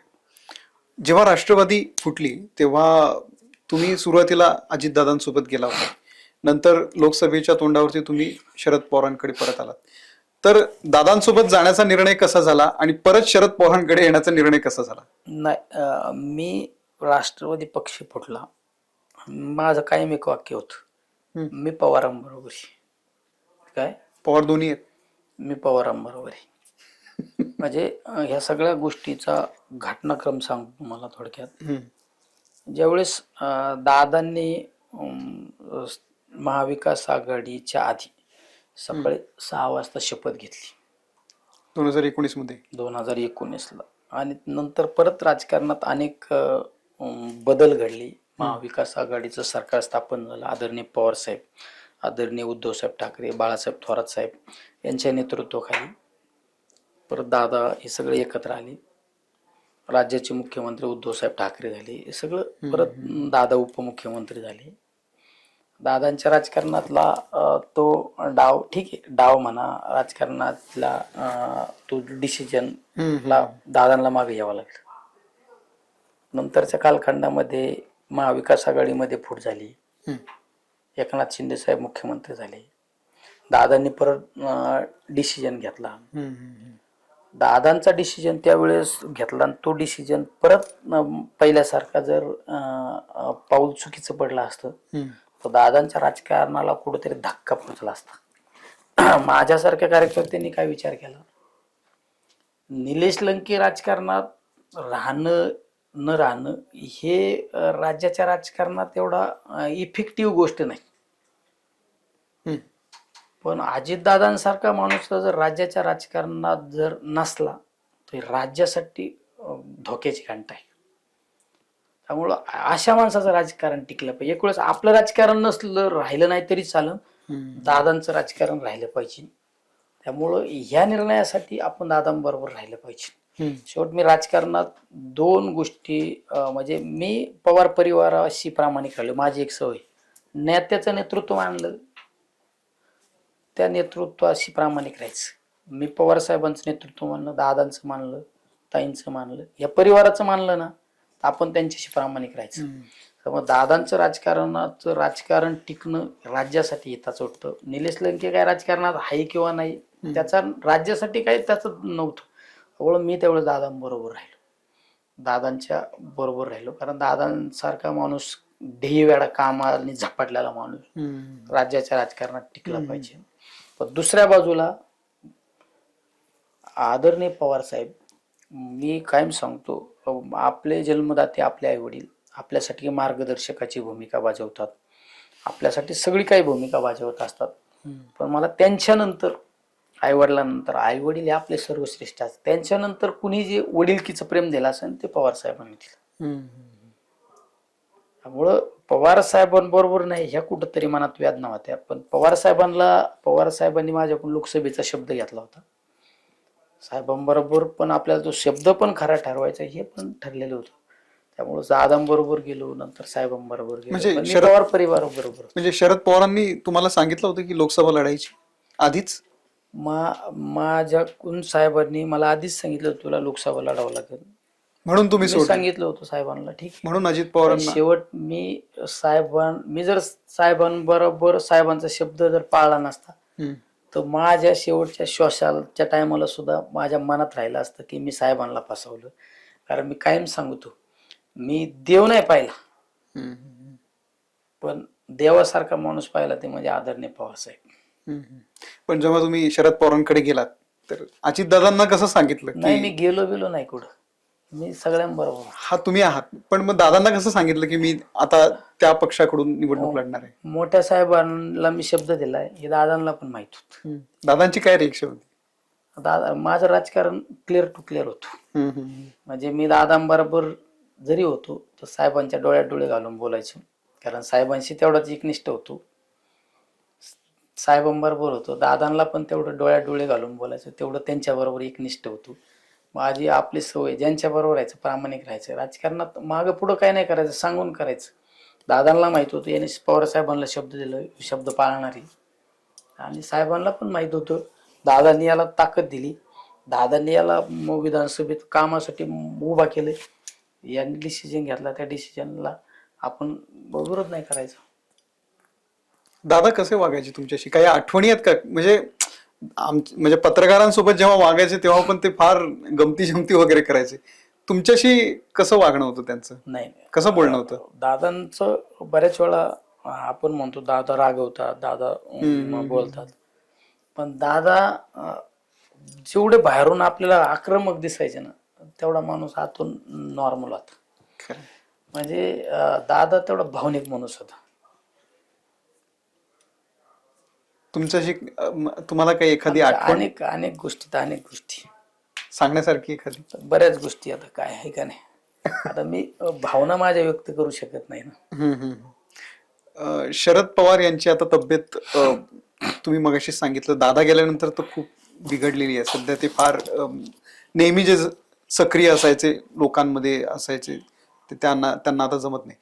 जेव्हा राष्ट्रवादी फुटली तेव्हा तुम्ही सुरुवातीला अजितदादांसोबत गेला होता, नंतर लोकसभेच्या तोंडावरती तुम्ही शरद पवारांकडे परत आलात. तर दादांसोबत जाण्याचा निर्णय कसा झाला आणि परत शरद पवारांकडे येण्याचा निर्णय कसा झाला? नाही, मी राष्ट्रवादी पक्ष फुटला, माझं कायम एक वाक्य होतं, मी पवारांबरोबर आहे. काय पवार दोन्ही आहेत? मी पवारांबरोबर आहे. म्हणजे ह्या सगळ्या गोष्टीचा घटनाक्रम सांगतो तुम्हाला थोडक्यात. ज्यावेळेस दादांनी महाविकास आघाडीच्या आधी सकाळी 6 वाजता शपथ घेतली 2019 मध्ये, 2019ला, आणि नंतर परत राजकारणात अनेक बदल घडले. महाविकास आघाडीचं सरकार स्थापन झालं. आदरणीय पवार साहेब, आदरणीय उद्धवसाहेब ठाकरे, बाळासाहेब थोरात साहेब यांच्या नेतृत्वाखाली परत दादा हे सगळे एकत्र आले. राज्याचे मुख्यमंत्री उद्धवसाहेब ठाकरे झाले. हे सगळं परत दादा उपमुख्यमंत्री झाले. दादांच्या राजकारणातला तो डाव, ठीक आहे डाव म्हणा, राजकारणातला तो डिसिजन दादांना मागे यावं लागलं. नंतरच्या कालखंडामध्ये महाविकास आघाडीमध्ये फूट झाली, एकनाथ शिंदे साहेब मुख्यमंत्री झाले. दादांनी परत डिसिजन घेतला. दादांचा डिसिजन त्यावेळेस घेतला आणि तो डिसिजन परत पहिल्यासारखा जर पाऊल चुकीचं पडलं असतं तर दादांच्या राजकारणाला कुठेतरी धक्का पोचला असता. माझ्यासारख्या कार्यकर्त्यांनी काय विचार केला, निलेश लंके राजकारणात राहणं न राहणं हे राज्याच्या राजकारणात एवढा इफेक्टिव्ह गोष्ट नाही. पण अजितदादांसारखा माणूस जर राज्याच्या राजकारणात जर नसला तर राज्यासाठी धोक्याची घंटा आहे. त्यामुळं अशा माणसाचं राजकारण टिकलं पाहिजे. एक वेळेस आपलं राजकारण नसलं, राहिलं नाही तरी चालेल, दादांचं राजकारण राहिलं पाहिजे. त्यामुळं ह्या निर्णयासाठी आपण दादांबरोबर राहिलं पाहिजे. शेवट मी राजकारणात 2 गोष्टी, म्हणजे मी पवार परिवाराशी प्रामाणिक राहिलो. माझी एक सवय, नेत्याचं नेतृत्व मानलं त्या नेतृत्वाशी प्रामाणिक राहायचं. मी पवार साहेबांचं नेतृत्व मानलं, दादांचं मानलं, ताईंचं मानलं, या परिवाराचं मानलं ना, आपण त्यांच्याशी प्रामाणिक राहायचं. त्यामुळे दादांचं राजकारण टिकणं राज्यासाठी हिताचं होतं. निलेश लंके काय राजकारणात आहे किंवा नाही त्याचा राज्यासाठी काही त्याचं नव्हतं. त्यामुळं मी तेवढं दादांबरोबर राहिलो, दादांच्या बरोबर राहिलो. कारण दादांसारखा माणूस ध्येयवेडा कामाने झपाटलेला माणूस राज्याच्या राजकारणात टिकला पाहिजे. पण दुसऱ्या बाजूला आदरणीय पवार साहेब, मी कायम सांगतो, आपले जन्मदाते आपले आई वडील आपल्यासाठी मार्गदर्शकाची भूमिका बजावतात, आपल्यासाठी सगळी काही भूमिका बजावत असतात. पण मला त्यांच्यानंतर, आई वडिलांनंतर, आई वडील हे आपले सर्वश्रेष्ठ असतात, त्यांच्यानंतर कुणी जे वडीलकीचं प्रेम दिलं असेल ते पवार साहेबांनी दिलं. त्यामुळं पवार साहेबांबरोबर नाही ह्या कुठंतरी मनात वेदना होत्या. पण पवार साहेबांनी माझ्याकडून लोकसभेचा शब्द घेतला होता, साहेबांबरोबर पण आपल्याला तो शब्द पण खरा ठरवायचा हे पण ठरलेलं होतं. त्यामुळे दादांबरोबर गेलो, नंतर साहेबांबरोबर गेलो, म्हणजे पण मी शरद पवार परिवाराबरोबर. म्हणजे शरद पवारांनी तुम्हाला सांगितलं होतं की लोकसभा लढायची आधीच? माझ्याकडून साहेबांनी मला आधीच सांगितलं होतं, तुला लोकसभा लढावं लागेल. म्हणून तुम्ही मी सोडलं? सांगितलं होतं साहेबांना, ठीक आहे. म्हणून अजित पण पवारांना शेवट मी जर साहेबांबरोबर साहेबांचा शब्द जर पाळला नसता, हम्म. तर माझ्या शेवटच्या श्वासाच्या टायमाला सुद्धा माझ्या मनात राहिलं असतं की मी साहेबांना फसवलं. कारण मी कायम सांगतो, मी देव नाही पाहिला, हम्म. पण देवासारखा माणूस पाहिला ते म्हणजे आदरणीय पवारसाहेब. हम्म. पण जेव्हा तुम्ही शरद पवारांकडे गेलात तर अजितदादांना कसं सांगितलं नाही, मी की गेलो नाही कुठं, मी सगळ्यांबरोबर. हा तुम्ही आहात, पण मग दादांना कसं सांगितलं की मी आता त्या पक्षाकडून निवडणूक लढणार आहे? मोठ्या साहेबांना मी शब्द दिलाय हे दादांना पण माहित होत. दादांची काय रिएक्शन होती? दादा, माझं राजकारण क्लिअर टू क्लिअर होतं. हम्म. हम्म. म्हणजे मी दादांबरोबर जरी होतो तर साहेबांच्या डोळ्यात डोळे घालून बोलायचो, कारण साहेबांशी तेवढाच एकनिष्ठ होतो. साहेबांबरोबर होतो, दादांना पण तेवढं डोळ्यात डोळे घालून बोलायचं, तेवढं त्यांच्याबरोबर एकनिष्ठ होतो. माझी आपली सवय ज्यांच्या बरोबर राहायचं, प्रामाणिक राहायचं, राजकारणात मागं पुढं काय नाही करायचं, सांगून करायचं. दादांना माहित होतं याने पवार साहेबांना शब्द दिलं, शब्द पाळणारी, आणि साहेबांना पण माहित होतं दादांनी याला ताकद दिली, दादांनी याला विधानसभेत कामासाठी उभा केलं, यांनी डिसिजन घेतला, त्या डिसिजनला आपण विरोध नाही करायचा. दादा कसे वागायचे तुमच्याशी? काही आठवणी आहेत का? म्हणजे पत्रकारांसोबत जेव्हा वागायचे तेव्हा पण ते फार गमती जमती वगैरे करायचे. तुमच्याशी कसं वागणं होतं त्यांचं? नाही, कसं बोलणं होतं? दादांचं बऱ्याच वेळा आपण म्हणतो दादा रागवतात, दादा बोलतात, पण दादा जेवढे बाहेरून आपल्याला आक्रमक दिसायचे ना, तेवढा माणूस आतून नॉर्मल होता. खरं. म्हणजे दादा तेवढा भावनिक माणूस होता. तुमच्याशी तुम्हाला काही एखादी आठवण अनेक गोष्टी सांगण्यासारखी एखादी? बऱ्याच गोष्टी, आता काय आहे का नाही, आता मी भावना माझ्या व्यक्त करू शकत नाही ना. शरद पवार यांची आता तब्येत तुम्ही मगाशी सांगितलं दादा गेल्यानंतर तर खूप बिघडलेली आहे सध्या. ते फार नेहमी जे सक्रिय असायचे, लोकांमध्ये असायचे, ते त्यांना आता जमत नाही.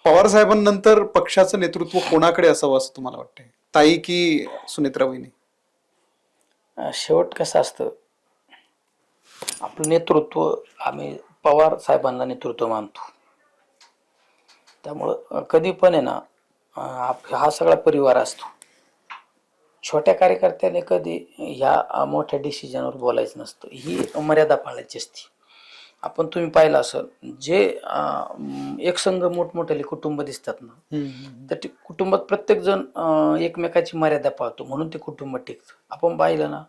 पवार साहेबांनंतर पक्षाचं नेतृत्व कोणाकडे असावं असं तुम्हाला वाटतंय? ताई की सुनेत्रा वहिनी? शेवट कसं असतं, आपलं नेतृत्व आम्ही पवार साहेबांना नेतृत्व मानतो. त्यामुळं कधी पण आहे ना, हा सगळा परिवार असतो. छोट्या कार्यकर्त्याने कधी ह्या मोठ्या डिसिजनवर बोलायचं नसतं, ही मर्यादा पाळायची असते. आपण तुम्ही पाहिलं असेल, जे एकसंघ मोठमोठे कुटुंब दिसतात ना, तर ते कुटुंबात प्रत्येक जण एकमेकाची मर्यादा पाळतो, म्हणून ते कुटुंब टिकतं. आपण पाहिलं ना,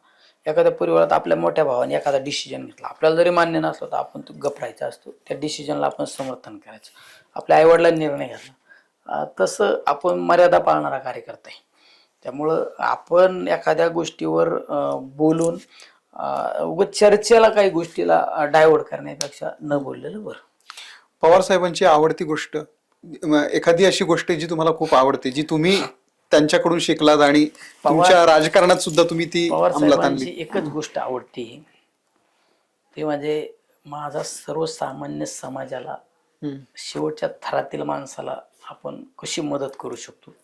एखाद्या परिवारात आपल्या मोठ्या भावाने एखादा डिसिजन घेतला, आपल्याला जरी मान्य नसलं तर आपण तो गप राहायचा असतो, त्या डिसिजनला आपण समर्थन करायचं. आपल्या आईवडिलांनी निर्णय घेतला, तसं आपण मर्यादा पाळणारा कार्यकर्ता आहे. त्यामुळं आपण एखाद्या गोष्टीवर बोलून उगाच चर्चेला काही गोष्टीला डायव्हर्ट करण्यापेक्षा न बोललेलं बरं. पवार साहेबांची आवडती गोष्ट, एखादी अशी गोष्ट जी तुम्हाला खूप आवडते, जी तुम्ही त्यांच्याकडून शिकलात आणि तुमच्या राजकारणात सुद्धा तुम्ही ती पवार अंमलात आणली? साहेबांची एकच गोष्ट आवडती, ते म्हणजे माझा सर्वसामान्य समाजाला, शेवटच्या थरातील माणसाला आपण कशी मदत करू शकतो,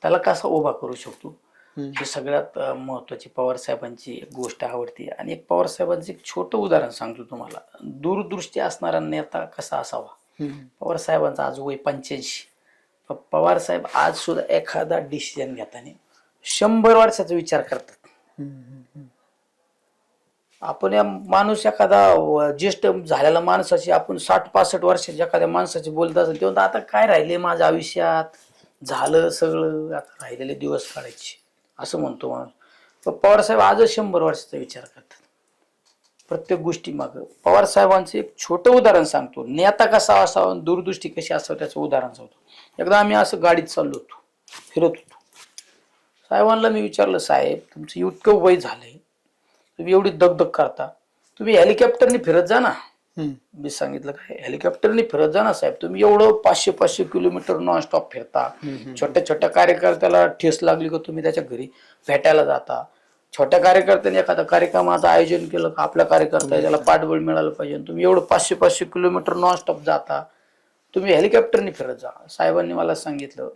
त्याला कसा उभा करू शकतो, ही सगळ्यात महत्वाची पवार साहेबांची एक गोष्ट आवडती. आणि एक पवार साहेबांचं एक छोटं उदाहरण सांगतो तुम्हाला, दूरदृष्टी असणारा नेता कसा असावा. पवार साहेबांचा आज वय 85. पवार साहेब आज सुद्धा एखादा डिसिजन घेताना 100 वर्षाचा विचार करतात. आपण या माणूस एखादा ज्येष्ठ झालेला माणसाची, आपण 60-65 वर्षाच्या एखाद्या माणसाची बोलत असेल, तेव्हा आता काय राहिले माझ्या आयुष्यात, झालं सगळं, आता राहिलेले दिवस काढायचे असं म्हणतो माणूस. पण पवार साहेब आजच 100 वर्षाचा विचार करतात प्रत्येक गोष्टी मागं. पवार साहेबांचं एक छोटं उदाहरण सांगतो, नेता कसा असावा, दूरदृष्टी कशी असावी, त्याचं उदाहरण सांगतो. एकदा आम्ही असं गाडीत चाललो होतो, फिरत होतो. साहेबांना मी विचारलं, साहेब तुमचं इतकं वय झालंय, तुम्ही एवढी दगदग करता, तुम्ही हेलिकॉप्टरने फिरत जा ना. मी सांगितलं, काय हेलिकॉप्टरने फिरत जा ना साहेब, तुम्ही एवढं 500 किलोमीटर नॉनस्टॉप फिरता, छोट्या छोट्या कार्यकर्त्याला ठेस लागली का तुम्ही त्याच्या घरी भेटायला जाता, छोट्या कार्यकर्त्यांनी एखादा कार्यक्रमाचं आयोजन केलं का आपल्या कार्यकर्ता त्याला पाठबळ मिळालं पाहिजे. तुम्ही एवढं 500-500 किलोमीटर नॉनस्टॉप जाता, तुम्ही हेलिकॉप्टरने फिरत जा. साहेबांनी मला सांगितलं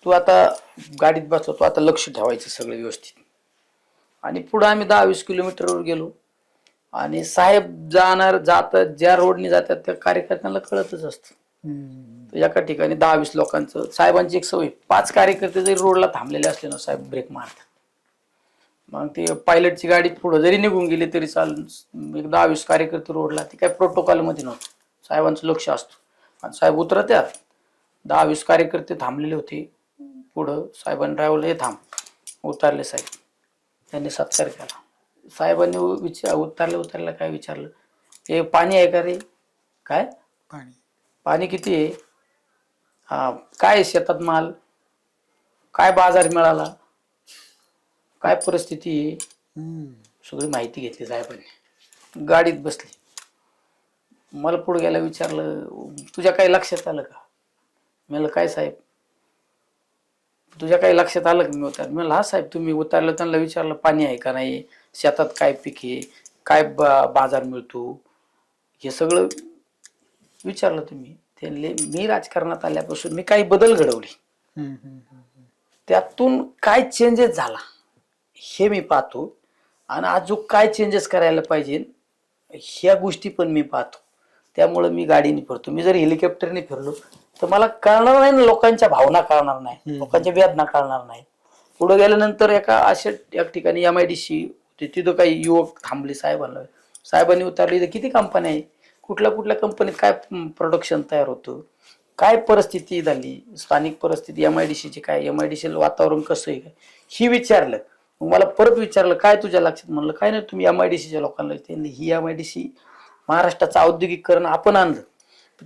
तू आता गाडीत बसलो, तू आता लक्ष ठेवायचं सगळं व्यवस्थित. आणि पुढे आम्ही 10-20 किलोमीटरवर गेलो आणि साहेब जात ज्या रोडने जातात त्या कार्यकर्त्यांना कळतच असतं. एका ठिकाणी 10-20 लोकांचं, साहेबांची एक सवय, 5 कार्यकर्ते जरी रोडला थांबलेले असले ना साहेब ब्रेक मारतात. मग ते पायलटची गाडी पुढे जरी निघून गेली तरी चालेल, एक 10-20 कार्यकर्ते रोडला, ते काय प्रोटोकॉल मध्ये नव्हतं, साहेबांचं लक्ष असतं. आणि साहेब उतरत्यात, 10-20 कार्यकर्ते थांबलेले होते पुढं, साहेबांनी ड्रायव्हरला हे थांब. उतरले साहेब, त्यांनी सत्कार केला. साहेबांनी उतरल्या काय विचारलं, हे पाणी आहे का रे? काय पाणी किती आहे? हा, काय शेतात माल, काय बाजार मिळाला, काय परिस्थिती आहे, सगळी माहिती घेतली साहेबांनी. गाडीत बसली, मला पुढे गेला, विचारलं तुझ्या काही लक्षात आलं का? मी म्हणलं काय साहेब, तुझ्या काही लक्षात आलं का? मी उतरलं. म्हणलं हा साहेब, तुम्ही उतरलं त्यांना विचारलं पाणी आहे का नाही, शेतात काय पीक आहे, काय बाजार मिळतो, हे सगळं विचारलं तुम्ही? त्यांनी मी राजकारणात आल्यापासून मी काही बदल घडवले, त्यातून काय चेंजेस झाला हे मी पाहतो, आणि अजून काय चेंजेस करायला पाहिजे ह्या गोष्टी पण मी पाहतो. त्यामुळे मी गाडीने फिरतो. मी जर हेलिकॉप्टरने फिरलो तर मला कळणार नाही ना, लोकांच्या भावना कळणार नाही, लोकांच्या वेदना कळणार नाही. पुढे गेल्यानंतर एक ठिकाणी MIDC होती, तिथं काही युवक थांबले. साहेबांनी उतरली, तर किती कंपन्या आहे, कुठल्या कंपनीत काय प्रोडक्शन तयार होतं, काय परिस्थिती झाली, स्थानिक परिस्थिती MIDCची काय, MIDC वातावरण कसं आहे, ही विचारलं. मग मला परत विचारलं काय तुझ्या लक्षात? म्हणलं काय नाही, तुम्ही MIDCच्या लोकांना. ही MIDC महाराष्ट्राचं औद्योगिकरण आपण आणलं,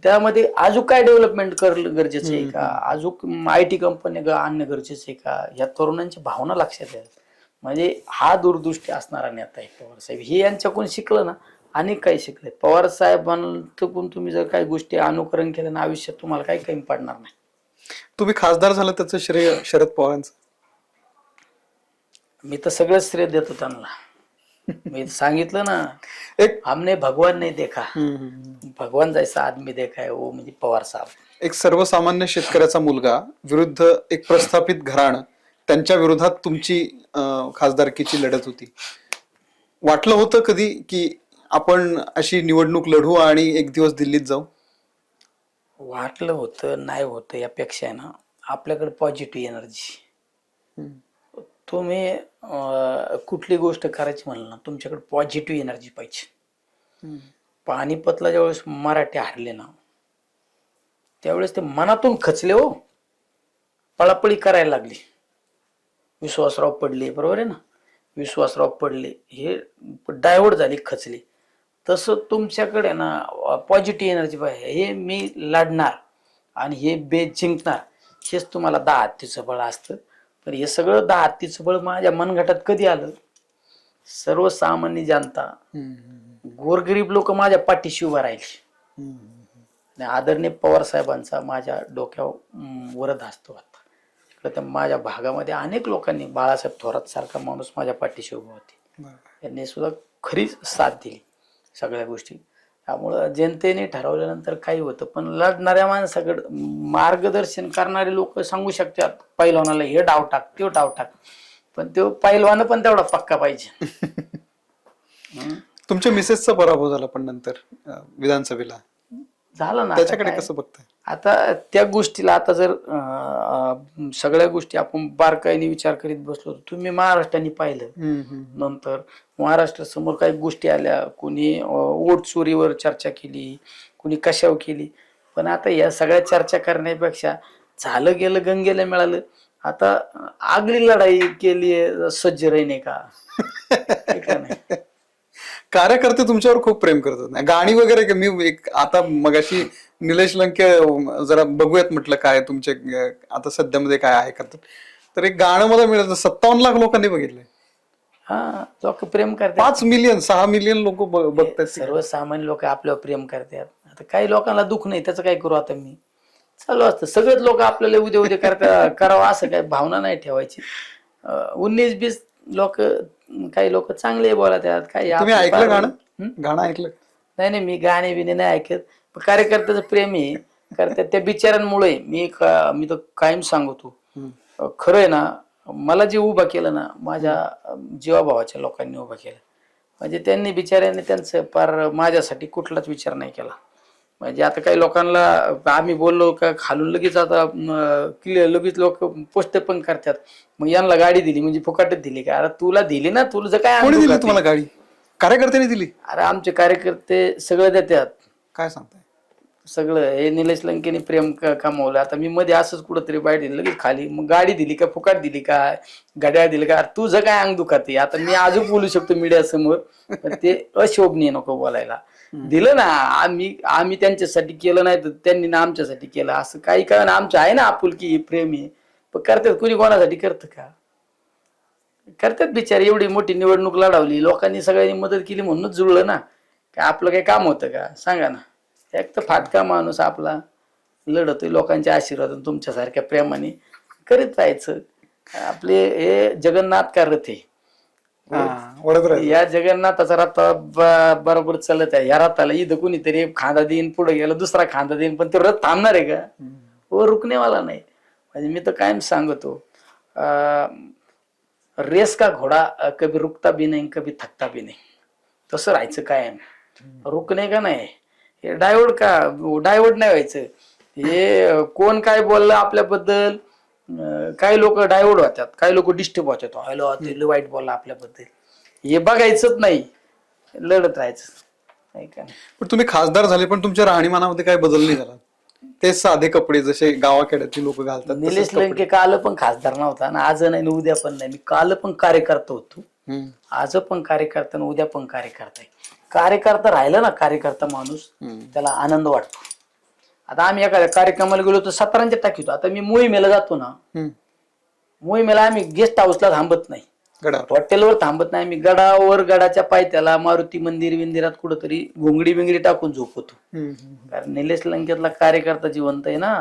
त्यामध्ये अजून काय डेव्हलपमेंट करणं गरजेचं आहे का, अजून IT कंपनी आणणं गरजेचं आहे का, या तरुणांची भावना लक्षात येईल. म्हणजे हा दूरदृष्टी असणारा नेता आहे पवार साहेब. हे यांच्याकडून शिकलं ना, अनेक काही शिकले. पवार साहेबांकडून तुम्ही जर काही गोष्टी अनुकरण केलं ना, आयुष्यात तुम्हाला काही कमी पडणार नाही. तुम्ही खासदार झाला त्याचं श्रेय शरद पवारांचं? मी तर सगळं श्रेय देतो त्यांना. मी सांगितलं ना, एक हमने भगवान नहीं देखा, भगवान जैसा आदमी देखा है वो म्हणजे पवार साहेब. एक सर्वसामान्य शेतकऱ्याचा मुलगा विरुद्ध एक प्रस्थापित घराणं, त्यांच्या विरोधात तुमची खासदारकीची लढत होती. वाटलं होतं कधी की आपण अशी निवडणूक लढू आणि एक दिवस दिल्लीत जाऊ? वाटलं होतं, नाही होतं यापेक्षा आहे ना, आपल्याकडे पॉझिटिव्ह एनर्जी. तुम्ही कुठली गोष्ट करायची म्हणलं ना, तुमच्याकडे पॉझिटिव्ह एनर्जी पाहिजे. पानिपतला ज्यावेळेस मराठी हरले ना, त्यावेळेस ते मनातून खचले हो, पळापळी करायला लागली. विश्वासराव पडले, बरोबर आहे ना, विश्वासराव पडले, हे डायव्हर्ट झाली, खचले. तसं तुमच्याकडे ना पॉझिटिव्ह एनर्जी पाहिजे. हे मी लढणार आणि हे जिंकणार, हेच तुम्हाला 10 हत्तीचं बळ असतं. पण हे सगळं 10 हत्तीचं बळ माझ्या मनगटात कधी आलं? सर्वसामान्य जनता, गोरगरीब लोक माझ्या पाठीशी उभा राहिले. आदरणीय पवार साहेबांचा माझ्या डोक्यावर वरद असतो. आता इकडे माझ्या भागामध्ये अनेक लोकांनी, बाळासाहेब थोरात सारखा माणूस माझ्या पाठीशी उभा होते, त्यांनी सुद्धा खरीच साथ दिली सगळ्या गोष्टी. त्यामुळं जनतेने ठरवल्यानंतर काही होतं. पण लढणाऱ्या माणसाकडे मार्गदर्शन करणारे लोक सांगू शकतात पैलवानाला हे डाव टाक, तो डाव टाक, पण तो पैलवान पण तेवढा पक्का पाहिजे. तुमच्या मिसेसचा पराभव झाला पण नंतर विधानसभेला झालं ना, त्याच्याकडे कसं बघताय? आता त्या गोष्टीला आता जर सगळ्या गोष्टी आपण बारकाईने विचार करीत बसलो, तुम्ही महाराष्ट्राने पाहिलं, नंतर महाराष्ट्रासमोर काही गोष्टी आल्या, कोणी वोट चोरीवर चर्चा केली, कोणी कशावर केली. पण आता या सगळ्या चर्चा करण्यापेक्षा झालं गेलं, गंगेला मिळालं, आता आगली लढाई केली सज्ज राहीने का? नाही, कार्यकर्ते तुमच्यावर खूप प्रेम करतात. गाणी वगैरे मी आता मगाशी निलेश लंके जरा बघूयात म्हटलं काय तुमचे आता सध्यामध्ये काय आहे करतात, तर एक गाणं मला मिळालं, 57 लाख लोकांनी बघितलंय. हा, लोक प्रेम करतात. 5 मिलियन 6 मिलियन लोक बघतात. सर्वसामान्य लोक आपल्यावर प्रेम करतात. आता काही लोकांना दुःख नाही, त्याचं काय करू आता मी, चालू असतं. सगळेच लोक आपल्याला उद्या उद्या करावं असं काही भावना नाही ठेवायची. 19-20 लोक, काही लोक चांगले बोलतात, काही तुम्ही आपले ऐकलं फार- गाणं? हं? गाणं ऐकलं? नाही, मी गाणे बिणे नाही ऐकत. पण कार्यकर्त्याचं प्रेम आहे, करतात त्या बिचाऱ्यांमुळे. मी तर कायम सांगतो, खरं आहे ना, मला जे उभं केलं ना, माझ्या जीवाभावाच्या लोकांनी उभं केलं. म्हणजे त्यांनी बिचाऱ्यांनी त्यांचं पार माझ्यासाठी कुठलाच विचार नाही केला. म्हणजे आता काही लोकांना आम्ही बोललो का खालून लगेच आता लगेच लोक पोस्ट पण करतात, मग यांना गाडी दिली म्हणजे फुकाटच दिली का? अरे तुला दिली ना, तुझं काय कोणी अंग दिली दुखाते? तुम्हाला गाडी? कार्यकर्त्यांनी दिली? अरे आमचे कार्यकर्ते सगळं देतात, काय सांगताय? सगळं. हे निलेश लंकेने प्रेम कमावलं. आता मी मध्ये असंच कुठंतरी बाहेर दिली, लगेच खाली मग गाडी दिली का, फुकाट दिली का, घड्याळ दिली का? तुझं काय अंग दुखाते? आता मी अजून बोलू शकतो मीडिया समोर, पण ते अशोभनीय नको बोलायला. दिलं ना, आम्ही त्यांच्यासाठी केलं नाही तर त्यांनी ना आमच्यासाठी केलं. असं काही कारण आमचं आहे ना, आपुलकी प्रेम आहे. पण करतात, कुणी कोणासाठी करतं का? करतात बिचारे. एवढी मोठी निवडणूक लढवली, लोकांनी सगळ्यांनी मदत केली म्हणूनच जुळलं ना. काय आपलं काही काम होतं का? सांगा ना. एक तर फाटका माणूस आपला लढतोय लोकांच्या आशीर्वादातून, तुमच्यासारख्या प्रेमाने करीत राहायचं. आपले हे जगन्नाथ का रथ आहे. या जगन्नाथाचा रथ बरोबर चालत आहे. या रथाला इथं कुणीतरी खांदा देईन, पुढे गेला दुसरा खांदा देईन, पण तो रथ थांबणार आहे का? वो रुकनेवाला नाही. म्हणजे मी तर कायम सांगतो, रेस का घोडा कभी रुकता भी नाही, कभी थकता भी नाही. तसं राहायचं कायम. रुकणे का नाही, हे डायव्हर्ट नाही व्हायचं. हे कोण काय बोललं आपल्याबद्दल, काही लोक डायव्हर्ट होतात, काही लोक डिस्टर्ब होतात. हॅलो ते वाईट बोलला आपल्याबद्दल, हे बघायचंच नाही, लढत राहायचं. नाही का? पण तुम्ही खासदार झाले, पण तुमच्या राहणीमानामध्ये काय बदल नाही झाला? ते साधे कपडे जसे गावाखेड्यातली लोक घालतात. निलेश लंके काल पण खासदार नव्हता ना, आज नाही, उद्या पण नाही. मी काल पण कार्यकर्ता होतो, आज पण कार्यकर्ता, उद्या पण कार्यकर्ता आहे. कार्यकर्ता राहिला ना, कार्यकर्ता माणूस, त्याला आनंद वाटतो. आता आम्ही एखाद्या कार्यक्रमाला गेलो तर सतरांच्या टाकीतो. आता मी मोहिमेला जातो ना, मोहिमेला आम्ही गेस्ट हाऊसला थांबत नाही, हॉटेलवर थांबत नाही. आम्ही गडावर, गडाच्या पायथ्याला मारुती मंदिरात कुठंतरी घोंगडी बिंगडी टाकून झोपतो. कारण निलेश लंकेतला कार्यकर्ता जिवंत आहे ना.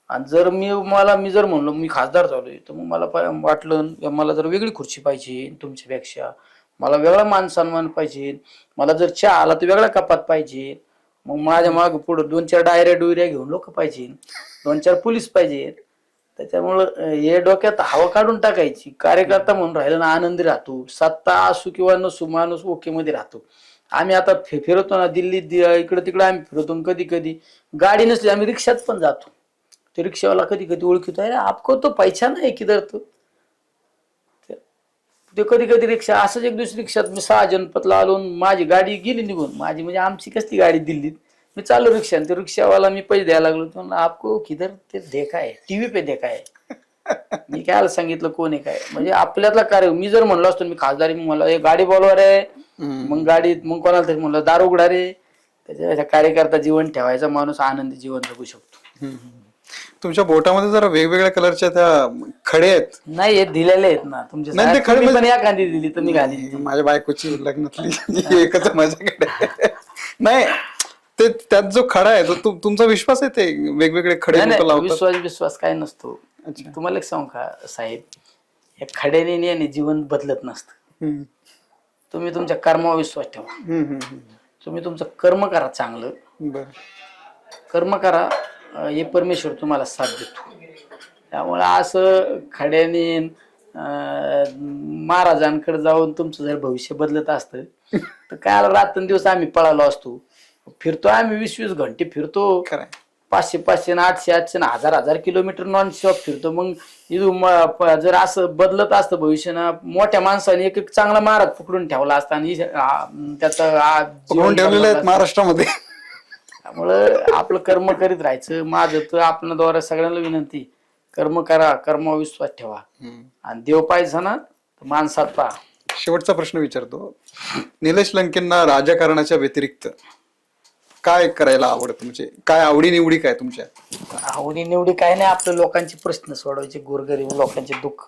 आणि जर मी जर म्हणलो मी खासदार झालोय, तर मग मला वाटलं मला जर वेगळी खुर्ची पाहिजे तुमच्यापेक्षा, मला वेगळा मान सन्मान पाहिजे, मला जर चहा आला तर वेगळा कपात पाहिजे, मग माझ्या माग पुढे 2-4 डायऱ्या घेऊन लोक पाहिजे, 2-4 पोलीस पाहिजेत. त्याच्यामुळं हे डोक्यात हवा काढून टाकायची. कार्यकर्ता म्हणून राहिलं ना, आनंदी राहतो. सत्ता असू किंवा नसू, माणूस ओके मध्ये राहतो. आम्ही आता फिरतो ना, दिल्लीत इकडे तिकडे आम्ही फिरतो. कधी कधी गाडी नसली आम्ही रिक्षात पण जातो. ते रिक्षावाला कधी कधी ओळखीतो, अरे आपको तो पैसा नाही किधर तो. ते कधी कधी रिक्षा असंच एक दुसरी रिक्षात मी 6 जनपदला आलो, माझी गाडी गेली निघून. माझी म्हणजे आमची कसली गाडी दिल्लीत, मी चाललो रिक्षा, ते रिक्षावाला मी पैसे द्यायला लागलो. आपको किधर ते देखा आहे, टीव्ही पे देखा आहे. मी काय सांगितलं कोण आहे काय, म्हणजे आपल्यातला कार्य. मी जर म्हणलो असतो मी खासदारी, मला गाडी बोलवा रे, मग गाडीत मग कोणाला तरी म्हणलं दारू उघडा रे. त्याच्या कार्यकर्ता जीवन ठेवायचा, माणूस आनंदी जीवन जगू शकतो. तुमच्या बोटामध्ये जरा वेगवेगळ्या कलरच्या त्या खडे आहेत. नाही, हे दिलेले आहेत ना तुमच्या. नाही, ते खडे पण एखादी दिली तर मी घालीन. माझ्या बायकोची लग्नातली एकच माझ्याकडे. नाही, ते त्यात जो खडा आहे तो तुमचा विश्वास आहे? ते वेगवेगळे खडे विश्वास काय नसतो. तुम्हाला एक सांगू का साहेब, या खड्याने जीवन बदलत नसतं. तुम्ही तुमच्या कर्मावर विश्वास ठेवा. तुम्ही तुमचं कर्म करा, चांगलं कर्म करा, हे परमेश्वर तुम्हाला साथ देतो. त्यामुळे असं खड्याने महाराजांकडे जाऊन तुमचं जर भविष्य बदलत असतं तर काय रात्रंदिवस आम्ही पळालो असतो. फिरतो आम्ही 20-20 घंटे फिरतो, 500-500, 800-800, 1000 किलोमीटर नॉन स्टॉप फिरतो. मग जर असं बदलत असतं भविष्य ना, मोठ्या माणसाने एक चांगला महाराज पकडून ठेवला असता आणि त्याचं महाराष्ट्रामध्ये. त्यामुळं आपलं कर्म करीत राहायचं. माझं तर आपल्याद्वारे सगळ्यांना विनंती, कर्म करा, कर्मावर विश्वास ठेवा, आणि देव पाहिजे ना माणसात पहा. शेवटचा प्रश्न विचारतो, निलेश लंकेंना राजकारणाच्या व्यतिरिक्त काय करायला आवडतं? म्हणजे काय आवडी निवडी काय तुमच्या? आवडी निवडी काय नाही, आपलं लोकांचे प्रश्न सोडवायचे, गोरगरीब लोकांचे दुःख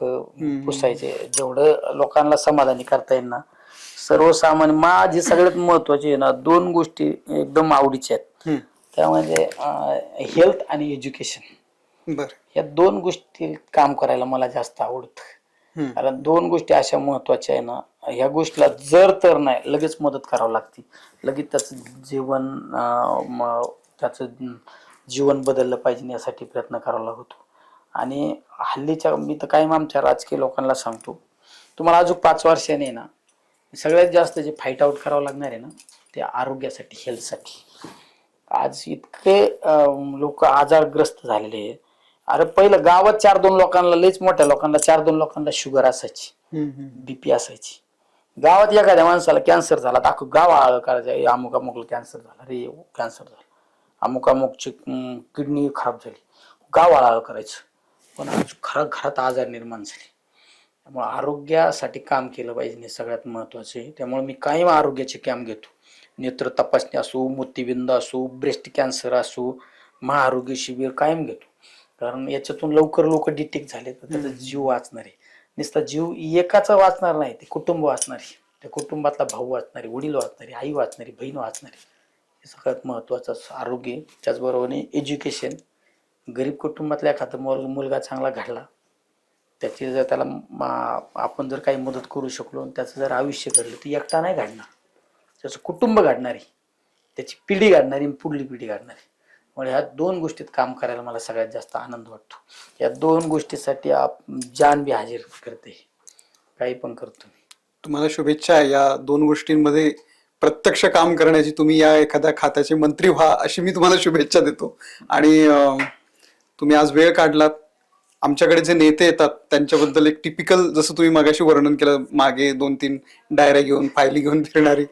पुसायचे, जेवढं लोकांना समाधानी करता येईल ना. सर्वसामान्य माझी सगळ्यात महत्वाची आहे ना 2 गोष्टी एकदम आवडीच्या आहेत, त्यामध्ये हेल्थ आणि एज्युकेशन. या 2 गोष्टी काम करायला मला जास्त आवडतं. कारण दोन गोष्टी अशा महत्वाच्या आहे ना, ह्या गोष्टीला जर तर नाही लगेच मदत करावी लागते, लगेच त्याचं जीवन त्याचं जीवन बदललं पाहिजे यासाठी प्रयत्न करावा लागतो. आणि हल्लीच्या मी तर कायम आमच्या राजकीय लोकांना सांगतो, तुम्हाला अजून 5 वर्षांनी ना सगळ्यात जास्त जे फाईट आउट करावं लागणार आहे ना ते आरोग्यासाठी, हेल्थसाठी. आज इतके लोक आजारग्रस्त झालेले आहे. अरे पहिलं गावात 4-2 लोकांना, लईच मोठ्या लोकांना 4-2 लोकांना शुगर असायची, बीपी असायची. गावात एखाद्या माणसाला कॅन्सर झाला तर अख्खं गाव आळ करायचं, अमुक अमुकला कॅन्सर झाला, रे कॅन्सर झाला, अमुक अमुकची किडनी खराब झाली, गाव आळ करायचं. पण आज घरात आजार निर्माण झाले. त्यामुळे आरोग्यासाठी काम केलं पाहिजे हे सगळ्यात महत्वाचं आहे. त्यामुळे मी कायम आरोग्याचे कॅम्प घेतो. नेत्र तपासणी असो, मोतीबिंद असो, ब्रेस्ट कॅन्सर असो, महाआरोग्य शिबिर कायम घेतो. कारण याच्यातून लवकर डिटेक्ट झाले तर त्याचा जीव वाचणार आहे. नुसता जीव एकाचा वाचणार नाही, ते कुटुंब वाचणार आहे. त्या कुटुंबातला भाऊ वाचणारे, वडील वाचणारे, आई वाचणारी, बहीण वाचणारी. हे सगळ्यात महत्वाचं आरोग्य. त्याचबरोबरीने एज्युकेशन. गरीब कुटुंबातला एखादा मुलगा चांगला घडला, त्याची जर त्याला आपण जर काही मदत करू शकलो, त्याचं जर आयुष्य घडलं, तर एकटा नाही घडणार, त्याचं कुटुंब घडणार आहे, त्याची पिढी घडणार आहे, पुढली पिढी घडणार आहे. म्हणजे ह्या 2 गोष्टीत काम करायला मला सगळ्यात जास्त आनंद वाटतो. या 2 गोष्टीसाठी जान बी हाजीर करते, काही पण करतो. तुम्हाला शुभेच्छा आहे या 2 गोष्टींमध्ये प्रत्यक्ष काम करण्याची. तुम्ही या एखाद्या खात्याचे मंत्री व्हा अशी मी तुम्हाला शुभेच्छा देतो. आणि तुम्ही आज वेळ काढलात. आमच्याकडे जे नेते येतात त्यांच्याबद्दल एक टिपिकल, जसं तुम्ही मागाशी वर्णन केलं, मागे 2-3 डायऱ्या घेऊन, फायली घेऊन फिरणारी,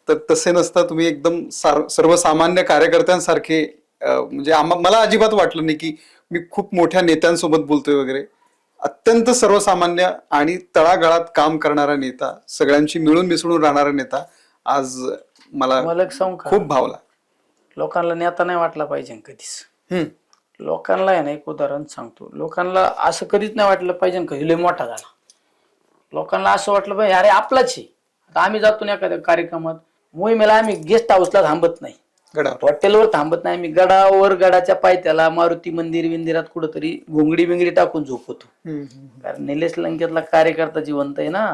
तर तसे नसता तुम्ही एकदम सर्वसामान्य कार्यकर्त्यांसारखे. म्हणजे मला अजिबात वाटलं नाही की मी खूप मोठ्या नेत्यांसोबत बोलतोय वगैरे. अत्यंत सर्वसामान्य आणि तळागाळात काम करणारा नेता, सगळ्यांशी मिळून मिसळून राहणारा नेता आज मला खूप भावला. लोकांना नेता नाही वाटला पाहिजे कधीच. लोकांना आहे ना, एक उदाहरण सांगतो, लोकांना असं कधीच नाही वाटलं पाहिजे कधी लय मोठा झाला. लोकांना असं वाटलं पाहिजे अरे आपलाच आहे. आता आम्ही जातो ना एखाद्या कार्यक्रमात, मोहिमेला आम्ही गेस्ट हाऊसला थांबत नाही, हॉटेलवर थांबत नाही, आम्ही गडावर, गडाच्या पायथ्याला, मारुती मंदिरात कुठंतरी घोंगडी बिंगडी टाकून झोपतो. कारण निलेश लंकेतला कार्यकर्ता जिवंत आहे ना.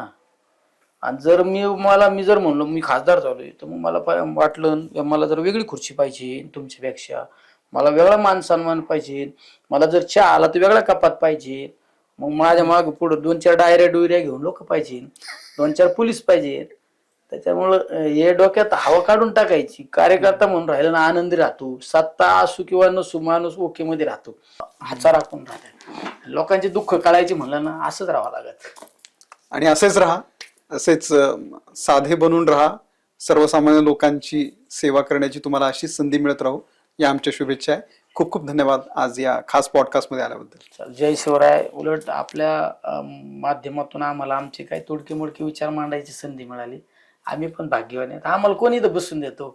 आणि जर मी जर म्हणलो मी खासदार झालोय, तर मग मला वाटलं मला जर वेगळी खुर्ची पाहिजे तुमच्यापेक्षा, मला वेगळा मान सन्मान पाहिजे, मला जर चहा आला तर वेगळा कपात पाहिजे, मग माझ्या माग पुढं 2-4 डायऱ्या घेऊन लोक पाहिजे, 2-4 पोलीस पाहिजेत. त्याच्यामुळं हे डोक्यात हवा काढून टाकायची. कार्यकर्ता म्हणून राहिला ना आनंदी राहतो, सत्ता असू किंवा नसू, माणूस ओके मध्ये राहतो, हाचा राखून राहतात. लोकांचे दुःख काढायचे म्हणलं ना असंच राहावं लागत. आणि असेच राहा, असेच साधे बनून राहा. सर्वसामान्य लोकांची सेवा करण्याची तुम्हाला अशीच संधी मिळत राहू, या आमच्या शुभेच्छा आहे. खूप खूप धन्यवाद आज या खास पॉडकास्ट मध्ये आल्याबद्दल. जय शिवराय. उलट आपल्या माध्यमातून आम्हाला आमचे काही तोडके मोडके विचार मांडायची संधी मिळाली. आम्ही पण भाग्यवान आहेत. आम्हाला कोणी इथं बसून देतो,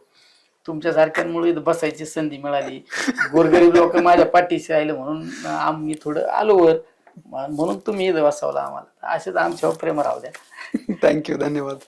तुमच्यासारख्यांमुळे इथं बसायची संधी मिळाली. गोरगरीब लोक माझ्या पाठीशी राहिले म्हणून आम्ही थोडं आलो वर, म्हणून तुम्ही इथं बसवला आम्हाला. असेच आमच्यावर प्रेम राहू द्या. थँक्यू, धन्यवाद.